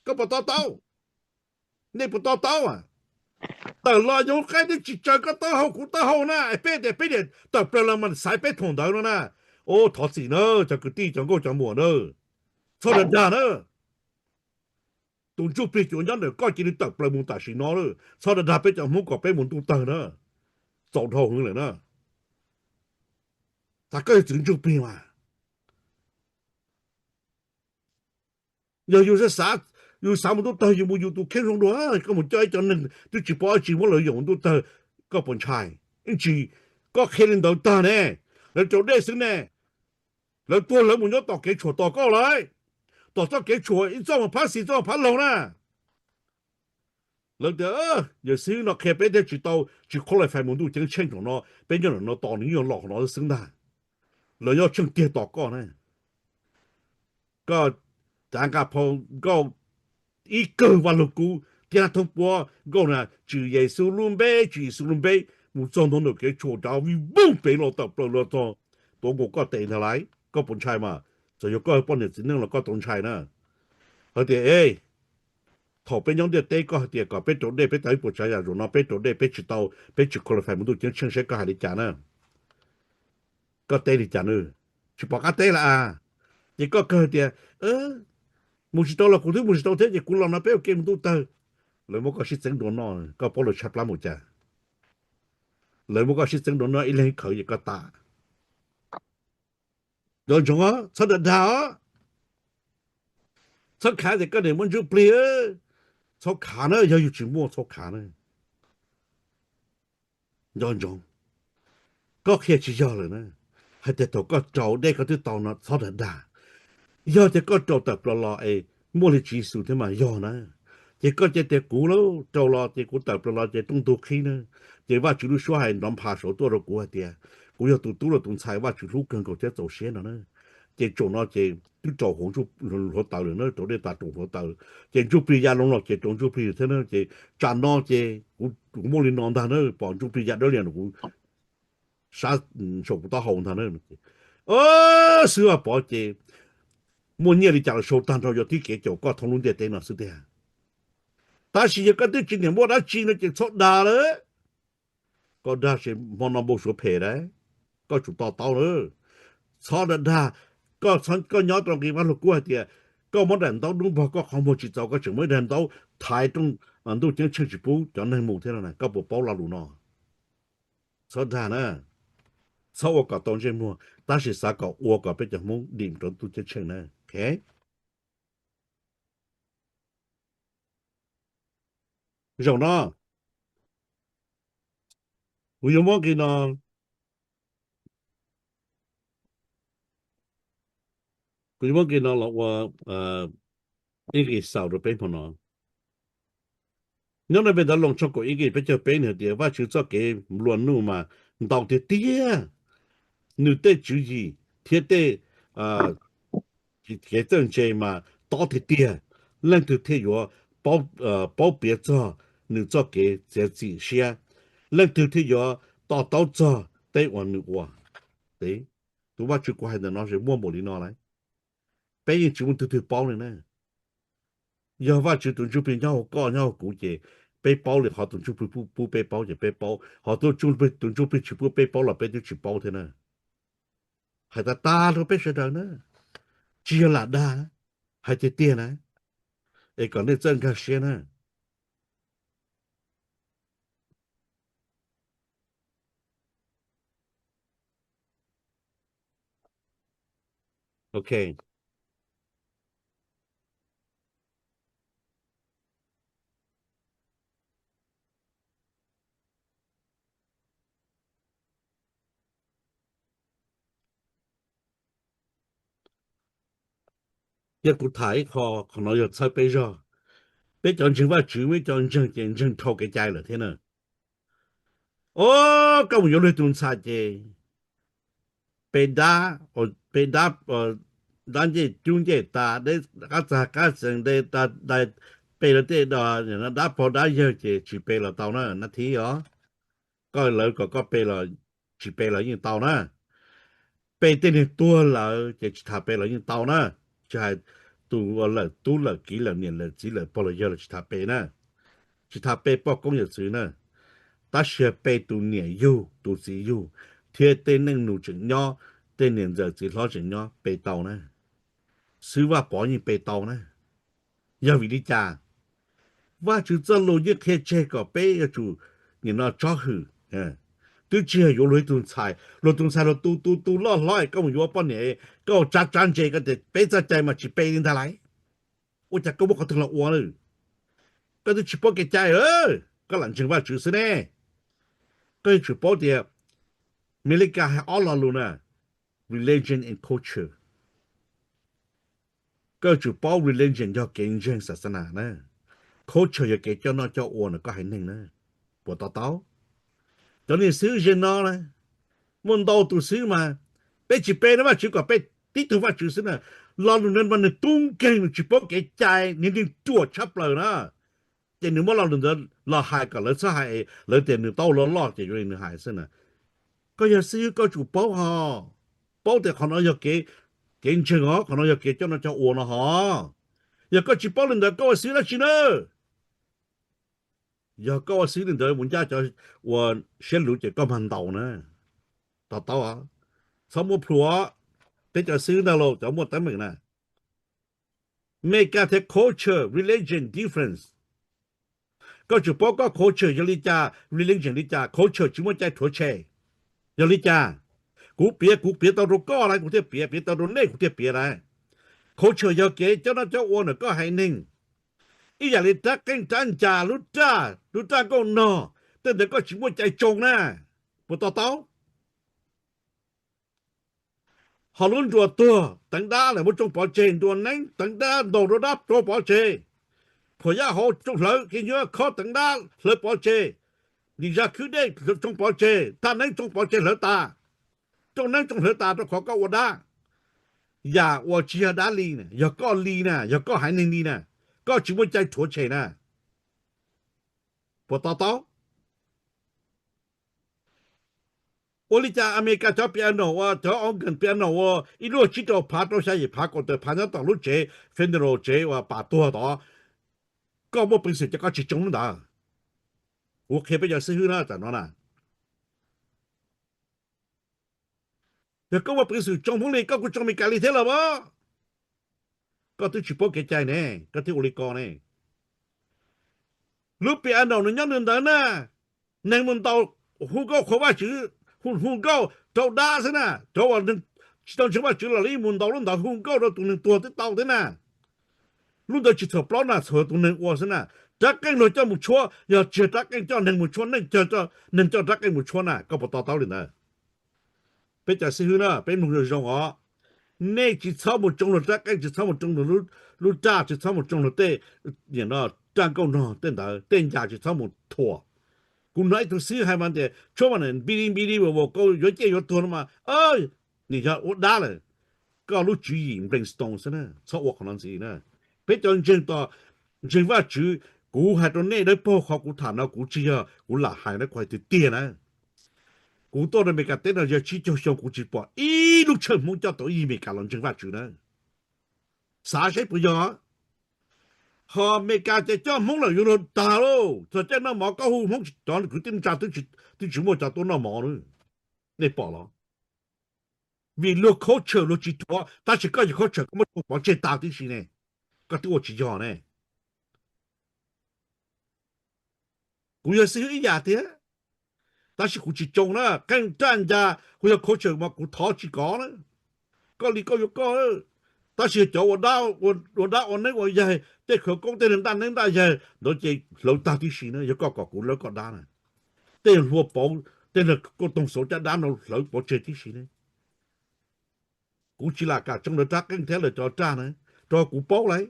ก็ปตอเต้านี่ปตอเต้าอ่ะแต่รออยู่ใครที่จิตใจก็เต้าเฮากูเต้าเฮานะไอ้เป็นแต่เปล่ามันสายไปถงดาวแล้วนะโอ้ถอดสิเนอะจะกึตีจังก็จะหมัวเนอะ错人家呢，东就被中央的搞起来得不了门大事闹了，错人家被讲门搞被门都得呢，糟透红了呢，他个真就变嘛，有些啥有啥么都得，有没有都看上多啊，根本就一种人都只把钱我来用都得，个本菜，因此个客人都得呢，来做这事呢，来多人们要到给错到过来。ต่อเจ้าเก๋ชัวอีจ้องพัดสีจ้องพัดลงนะแล้วเดี๋ยวอย่าซื้อเนาะแค่เป็นแต่จุดโตจุดคนเลยไฟมันดูจังเช่นของเนาะเป็นอย่างเนาะตอนนี้ยังหลอกเนาะซึ่งได้แล้ว要เชิงเตี้ยต่อก็นะก็จางกับพอก็อีกวันลูกกูเตี้ยทุกปัวก็นะจื่อเยซูลุมเบ้จื่อซูลุมเบ้มูจงตรงเนาะเก๋ชัวดาวิบุ้งไปเราตับเราตัวกูก็เตะอะไรก็ผลชัยมาจะยกก็ป้อนเนี่ยสิ่งนึงแล้วก็ตรงชัยนะเขาเดี๋ยวถอเป็นยังเดียวเต้ก็เดี๋ยวก็เป็นตัวเด็กเป็นตัวผู้ชายอย่างนั้นเป็นตัวเด็กเป็นจุดโตเป็นจุดคนละฝ่ายมันดูจังเชิงเช็คก็หาดิจานะก็เต้ดิจานะชิบอกก็เต้ละ chỉ có cơ thì một chỉ tao là cụ thể một chỉ tao thế chỉ cụ làm nó béo kiếm tu tơเลยมันก็ชิดเสียงโดนนอนก็พอเราชับล้ำหมดจ้ะเลยมันก็ชิดเสียงโดนนอนอีเลยเขาอยู่ก็ตาโดนจงอ่ะสัตว์ดาวสักขาแต่ก็เดี๋ยวมันจะเปลี่ยสักขาเนอะ要有寂寞สักขาเนอะโดนจงก็แค่ชี้ยอเลยนะให้แต่ตัวก็เจ้าได้ก็ที่ตอนนั้นสัตว์ดา giờ thì có trâu tập lò ấy mua lịch chỉ số thế mà giờ nè chỉ có chỉ để cũ lâu trâu lò thì cũ tập lò chỉ tung tu khí nè chỉว่าchủ số hay nắm phá sốตัวเราcũ hay tiệt cũ giờ tụ tụ là tụ saiว่าchủ cần có thể走先了呢chỉ chỗ nó chỉ tu trâu红就老道了呢走的大众老道chỉ就比亚龙了只种就比thế呢chỉ站nó chỉ cũ cũ mua lịch nón ta呢帮就比亚đó liền cũ啥收不到红他呢是啊保只。莫念你讲说，当初有地给九个同路的电脑是的，但是一个对今年莫那进了就错大了，个那是莫那莫说赔嘞，个就到了，错的他，个鸟当给完了过的，个莫人到弄包个项目去做个什么人到台中都将出去补，叫那某天了呢，个不包拉路呢，错他呢，错我个当时莫，但是啥个我个被叫莫领着都就成呢，OK，然后呢，我有莫给呢。佢乜見到落話呢個受到俾朋友，因為俾到弄出個呢個比較俾人哋話就做嘅亂路嘛，到底啲你對主義貼對嘅政治嘛，到底啲，令到貼咗保別咗你做嘅這知識，令到貼咗到咗對我你話，對，都話就怪的那是摸摸你拿來，俾人就都包了呢。giờ và chỉ tụi chúng mình nhau có nhau cũng vậy bé bao thì họ tụi chúng mình bu bé bao thì bé bao họ tụi chúng mình chỉ bu bé bao là bé chỉ bao thế này hay ta nó bé sẽ đâu nữa chỉ là đa hay chỉ tiền này ấy còn nên chân cái xe này ok giờ cụ thể họ nói được sai bây giờ bây giờ chúng ta chỉ mới chọn chân thâu cái trái là thế nào ô các bạn nhớ tụi sai chứ bây đá dan je chung je ta de ka sen de ta da pe la te da na da po da ye che chi pe la tao na thi yo có lợi có pe la chi pe la yin tao na pe te ne tua la che chi ta pe la yin tao na chai tu la ki la nian la chỉ la po la ye la chi ta pe na chi ta pe po công ye chữ na ta xia pe tu nian yu tu si yu thiên tên nâng nụ chừng nho tên niệm giờ chỉ lo chừng nho pe tao na sư va bỏ như bê tàu nè giờ vì đi cha và chú chân lô như khe che có bê ya chú nhìn nó cho hử tôi chỉ là有雷顿菜了都落来跟我有半年跟我站这个的背着在嘛去背领他来我就跟我可听了我了跟着去包给家个人情话就是呢跟去包的美利加还all 路呢 religion and culture ก็จุดป้อ religion 要给人ศาสนานะ culture 要给เจ้าน้าเจ้าอ้วนก็ให้หนึ่งนะปวดต่อตอนนี้ซื้อเจนนอเลยมันโตตัวซื้อมาไปจีเป้นะว่าจุดก็ไปติดตัวว่าจุดซื้อนะรอหนึ่งวันหนึ่งตุ้งเก่งจุดป้อแก่ใจนี่ดึงตัวชับเลยนะเจนหนึ่งว่าเราหนึ่งเราหายกันแล้วจะหายแล้วเจนหนึ่งโตแล้วรอดจะอยู่ในหนึ่งหายซะนะก็อย่าซื้อก็จุดป้อฮะป้อแต่คนเราอยากเก่งเชิงอ๋อคนเราอยากเก่งเจ้าน้าเจ้าอ้วนนะฮะ giờ có chỉ bao lần đó có xíu là chỉ nữa giờ có xíu lần đó muốn ra cho và sẽ lũ chỉ có hành đầu nữa tao tao à sao mua plua เป็นจะซื้อนะโลจะหมดตั้งมึงนะ make a culture religion difference ก็จะบอกก็ culture ยลิจา religion ลิจา culture จิมใจถั่วเชยลิจากูเปียตอรุก็อะไรกูเทียเปียตอรุเน่กูเทียเปียอะไร culture ยาเกเจ้าน่ะเจ้าอ้วนก็ให้นิ่งอีอย่าลิตาเก่งจันจาลุตาก็นอแต่เด็กก็จิมใจจงนะปตตอฮอลุนตัวตั้งดาเลยบ่จงปอเจนตัวนั้นตั้งดาโดระดับตัวปอเจพอย่าเฮาจงเหลอกินเยอะข้อตั้งดาเหลอปอเจนี่จะคือได้จงปอเจถ้านั้นจงปอเจเหลอตาจงนั้นจงเหลอตาตัวขอก็ว่าได้อย่าว่าเชียดาลีนะอย่าก็ลีนะอย่าก็หายนึงลีนะก็จิมใจถั่วเชนะปตตโอลิจาอเมริกาชอบเปียโนว่าเธอเอาเงินเปียโนว่าอีรู้ชิโตพาตัวใช้พาก็แต่พานั้นต้องรู้เจเฟนเดโรเจว่าป่าตัวต่อก็บ่เป็นสิจะก็จิจงนั่นดาโอเคไปจะซื้อนะจันนะแล้วก็ว่าเป็นสิจงพวกนี้ก็กูจงมีการลิเทละบ่ก็ตุจิโปเกใจแน่ก็ที่โอลิกอแน่รู้เปียโนนึงยังนึงดานะในมุนเตาฮูก็ขอว่าชื่อฮูก็เจ้าดาซะนะเจ้าว่านึงต้องชื่อว่าชื่อละลีมุนเตาลุนดาฮูก็เราตัวนึงตัวที่เตาเด้นะลุนดาจิตปลอนะเสอตัวนึงว่าซะนะจักเก่งเราเจ้ามุชัวอย่าเจจักเก่งเจ้านึงมุชัวนึงเจ้านึงเจ้าจักเก่งมุชัวน่ะก็บ่ต่อเตาเลยนะเป็นจะซื้อนะเป็นมุจงอ๋อเนจิตมุจงเราจักเก่งจิตมุจงเรารู้จ้าจิตมุจงเราเตอย่างน่ะจังก็น่ะเต้นดาเต้นยาจิตมุทั่วกูน้อยตัวซื้อให้มันแต่ช่วงนั้นบิลิว่าก็ยอเจยอตัวมานี่จะอดได้เลยก็รู้จีน brainstorm ซะนะชอบว่าของนั้นสินะเป็นจริงต่อจริงว่าจือกูให้ตัวนี้ได้พอเขากูถามแล้วกูเชื่อกูหลาหายแล้วควายติเตี้ยนะกูตัวนั้นไม่กล้าเต้นจะชี้เจ้าชงกูจีปออีลูกเฉินมึงเจ้าตัวอีไม่กล้าลองจริงว่าจือนะสาใช้ประโยชน์พอเมกาจะจ้อมงเลยอยู่ในตาโลจะเจ้าหน้าหมอก็หูมงตอนคือติ้งจ่าที่ชิมว่าจ่าตัวหน้าหมอเลยในปอหรอวีลูกเขาเชื่อลูกจิตว่าแต่是ก็เขาเชื่อก็ไม่ต้องบอกเจตาที่สิเนี่ยก็ตัวจีจอเนี่ยกูจะซื้ออีกอย่างเดียวแต่是กูจีจงนะ跟站家กูจะเขาเชื่อมากูท้อจีก่อนนะก็ลีก็อยู่ก็但是叫我打我那我也在可讲的人打能打也老这老打的事呢，一个个老个打呢，แต่หัวปองแต่ละก็ต้องสนใจด้านเราปอเจที่สิ呢กูจิลากาจงระดักกันแท้เลยจอจ้านะจอกูป้อเลย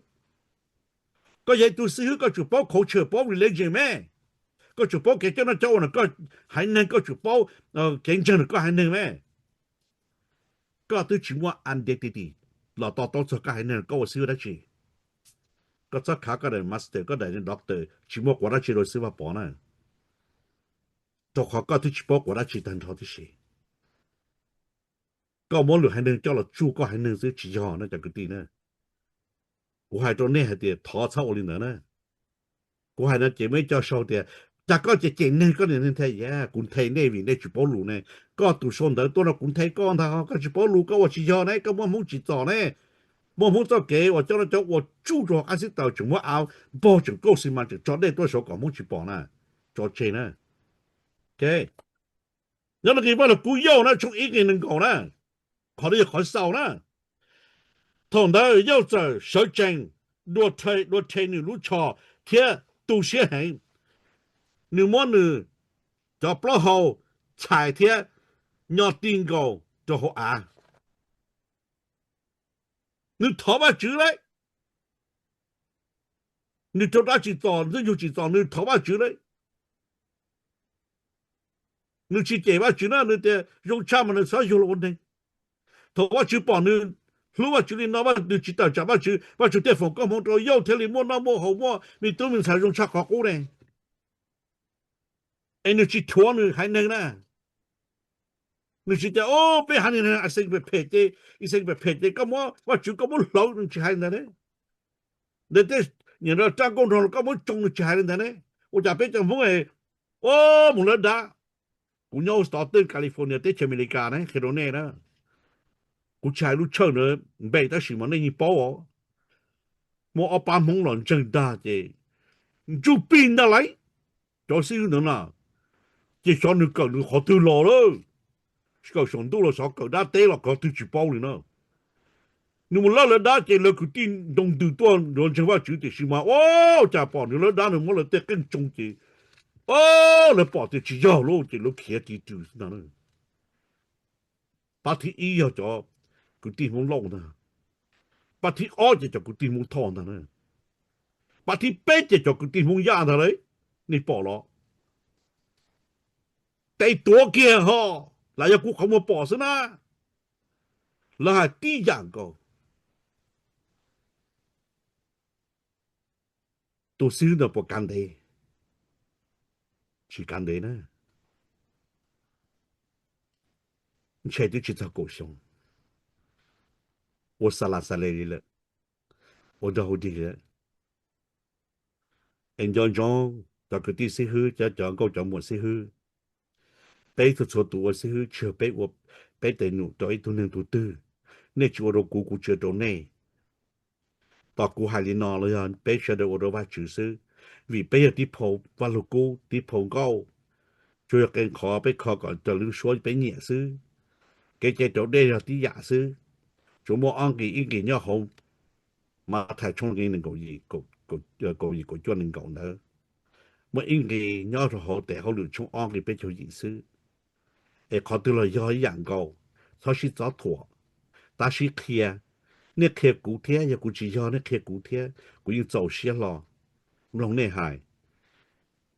ก็ยัยตัวซื้อก็จุป้อเขาเชื่อป้อ religion แม่ก็จุป้อเก่งเจ้าหน้าเจ้าน่ะก็ให้นึงก็จุป้อเก่งจังก็ให้นึงแม่ก็ตัวชิมว่าอันเด็ดดีเราต่อสักให้นึงก็ซื้อได้สิก็สักขาก็ได้มาสเตอร์ก็ได้ด็อกเตอร์ชิมว่ากว่าได้สิเราซื้อว่าปอนะตัวเขาก็ตัวชิป้อกว่าได้สิทันทอที่สิก็มองหรือให้นึงเจ้าเราจู้ก็ให้นึงซื้อชิจอนะจากกตีนะกูให้ตัวนี้ให้เดียทอเท่าลินนะกูให้นะเจไม่เจ้าชอบเดียจากก็จะเจ๋งเนี่ยก็เนี่ยนั่นแท้แย่กุนไทยเนี่ยวินได้จุปอลูเนี่ยก็ตัวชนเดินตัวเรากุนไทยก้อนทางก็จุปอลูก็ว่าชิจอเนี่ยก็มองมุ่งจิตต่อเนี่ยมองมุ่งต่อเก๋ว่าเจ้าเราจะว่าจู้ตัวอาศัยต่อจุว่าเอาบ่จุก็สิมันจะจอดได้ตัวชอบกับมุ่งจิปอนะจอดเชนะโอเคแล้วเมื่อกี้ว่าเรากูย่อนะช่วงอีกนิดนึงก่อนนะขอได้ขอเศร้านะ同的要在小镇落台你路桥贴都些很你么呢就不好踩贴要定高就好啊你逃吧住来你做哪去做你就去做你逃吧住来你去借吧住那你的用他们的啥有了问题逃吧住帮你รู้ว่าจุลินนว่าดูจิตตาจับว่าจุดเตฟก็มองตัวย่อเทลิมอนน้ำโมหัวมีตัวมันสายรงชักขอกูเลยไอ้นึกจิตทัวนึกหายนึงนะนึกจิตจะโอ้ไปหานี่นะไอ้สิ่งแบบเพจไอ้สิ่งแบบเพจก็มั่วว่าจุก็มั่วหลอกนึกจิตหายนั่นเองเด็ดเนี่ยเราจ้างกองเราก็มั่วจงนึกจิตหายนั่นเองว่าจะเป็นจังมั่วโอ้มึงเลิศด่ากูย้อนสตอร์ทแคลิฟอร์เนียเตชอเมริกานะเคโรเน่นะ กูชายรู้เชิญเนเบต้าสิมันนี่ป้อมัวเอาปามงหลอนจังดาเจจูปีนอะไรจอซื้อนั่นน่ะเจชอนนึกกันขอตัวรอเลยสกชอนตัวละสกดาเตละก็ตัวจิป้อเลยนะนูมันละดาเจleกูตินดงดูตัวโดนจังว่าจุดสิมาโอ้จ่าป้อนี่ละดาเนี่ยมันละเตกันจงเจโอ้ละป้อเตจิยาวโลเจloเขียติดูนั่นน่ะปาที่อียจอกูติมงลงนะปาที่อ้อจะกูติมงทอนนั่นน่ะปาที่เป็ดจะกูติมงยานั่นเลยนี่ป้อละแต่ตัวเกียฮะแล้วอย่ากูเขามาป้อซะนะแล้วหาตีอย่างก็ตัวซื้อน่ะปกันเดชิกันเดนะใช่ที่จิตโกชง我撒拉撒来了，我到后地了。人家讲，到个地时候，就讲个讲么时候，背头错多时候，却背我背得努到一头能多多，那就我都姑姑知道呢。到姑海里拿了呀，背出来我都话就是，vì bây giờ đi phố và lô cô đi phố cao, cho cái khó被khó còn từ lúc số被nhẹ sư, cái chế độ đây là đi giả sư, chúng mua ăn cái nhau không mà thay trong cái nền gì của cho nền cầu nữa mà in cái nhau rồi họ để họ lựa trong ăn cái bên chỗ gì sư để họ từ là do dạng cầu sau khi gió thua ta chỉ kia nè kia cụ thể ya cụ chỉ do nè kia cụ thể cụ yêu走些了lòng này hại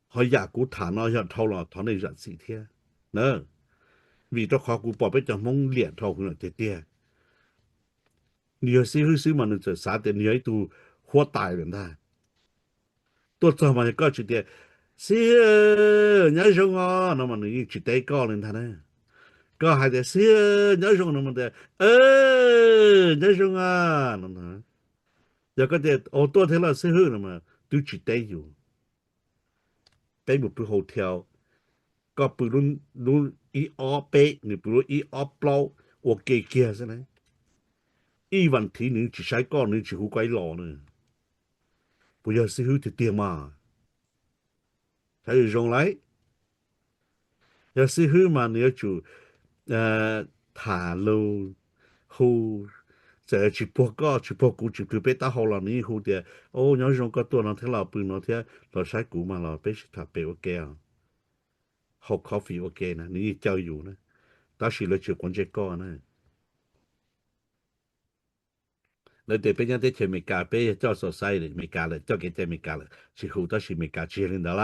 họ giả cụ thả nó giờ thâu là thằng này giận gì thế nữa vì đó họ cụ bỏ bên trong mông liệt thâu cũng là thế thế nhiều sư mà nóจะสาแต่nhiều ấy tu hoa tài rồi taตัวจอมันก็จุดเดียเสียnhớ rong à nó mà nóจุดได้ก็เลยท่านนะก็หายแต่เสียnhớ rong nóมันแต่nhớ rong à nóนะแล้วก็แต่โอ้ตัวเท่าเสียnó màดูจุดได้อยู่ไปหมดไปโฮเทลก็ไปรุ่นอีออเป๊ะนี่ไปรุ่นอีออเปล่าโอเคเกียร์ซะนะอีวันที่หนึ่งจะใช้ก้อนหนึ่งจะหูไกลหล่อเนี่ย不要是有的点嘛，才有用来。要是有嘛，你要就塔路后，再去报告去报告去被打好了，你以后的哦，你要用个多那天老不那天老晒股嘛了，被是他被我给啊，好 coffee 我给呢，你教育呢，但是了就关键高呢。เราเด็กเป็นยังได้เชมิกาเป้เจ้าสดใสเลยเมกาเลยเจ้าเกจเมกาเลยชิฮูต้องชิเมกาเชียรินดาไล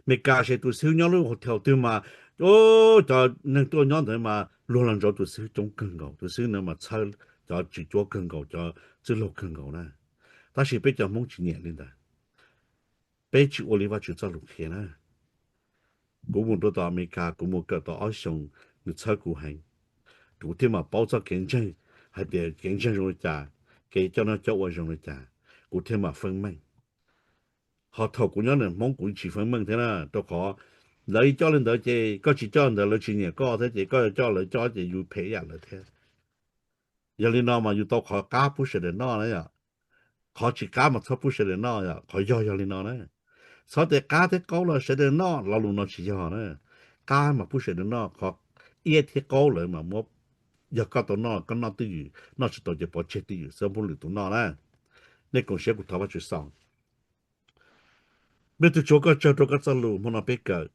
เมกาเชตุซิวย้อนลูกเที่ยวตัวมาโอ้จอหนึ่งตัวย้อนเดินมาล้วนจอตัวซิวจง更高ตัวซิวเนี่ยมาเช่าจอจิจัว更高จอจิโล更高นะ但是被叫梦几年了的被去我里话就找路去นะกูมุ่งตัวต่ออเมริกากูมุ่งเกิดต่อออชงหรือเช่ากูให้ดูที่มา包着竞争还得竞争容易จ่า给叫那叫我用来讲，古天嘛分门，好头古娘人蒙古起分门的啦，都好。来叫人到这，个去叫人到了去年搞的这个叫人叫这有培养了的，要你那嘛有到考家不是的那了呀，考去家嘛他不是的那呀，考要你那呢，所以家的高了是的那，老路那去要呢，家嘛不是的那考一天高了嘛么。要搞到那跟那对于那是到这把切对于什么里头那呢？那公司骨头发去上，没得做个做个走路，莫那别个，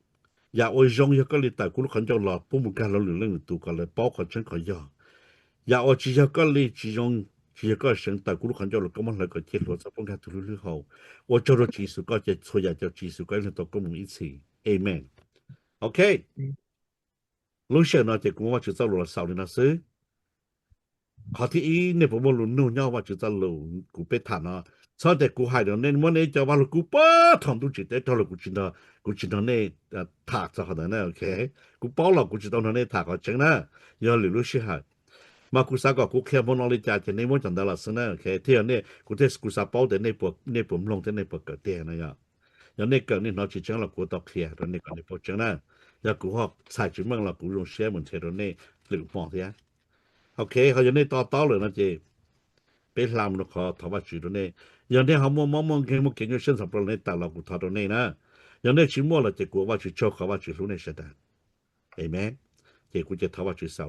也我用一个里带咕噜很久了，不木干了人都个来包括真可要，也我只要个里只用只个生带咕噜很久了，根本那个铁路在不干土路好，我做了技术个这错也叫技术个人都跟我们一起 ，Amen。OK， 路线呢就跟我去走路了，少的那是。ข้อที่อีเนี่ยผมรู้นู่นย่อว่าจะจะรู้กูไปถามนะชอบแต่กูหายเดี๋ยวเนี่ยมันเนี่ยจะว่ากูป้าทำดูจิตได้ตอนกูจินเนี่ยถากจะหาเนี่ยโอเคกูป้าหรอกกูจินเนี่ยถากก็จังนะอย่าหลุดชิหายมากูสักก็กูแค่บนนอลิจ่าจะในมันจันทร์ละสินะโอเคเที่ยวเนี่ยกูเทสกูสับเป้าแต่ในปวกผมลงแต่ในปวกเกิดเตี้ยนะอย่าอย่างเนี่ยเกิดนี่นอจิจังละกูตอกเคลียร์ตอนนี้ก็ในปวกจังนะอย่ากูหอบใส่จุดมั่งละกูลงเชื่อเหมือนเทโรเนี่ยหรือมองเสีย โอเคเขาจะได้ต่อเลยนะเจเป็นลำนขอทว่าชื่อตัวนี้อย่างนี้เขามองเก่งอยู่เส้นสับปะรดในตาเรากูทอตัวนี้นะอย่างนี้ชิมัวเราจะกลัวว่าชื่อโชคเขาว่าชื่อรู้ในชะตาเห็นไหมเจกูจะทว่าชื่อสาว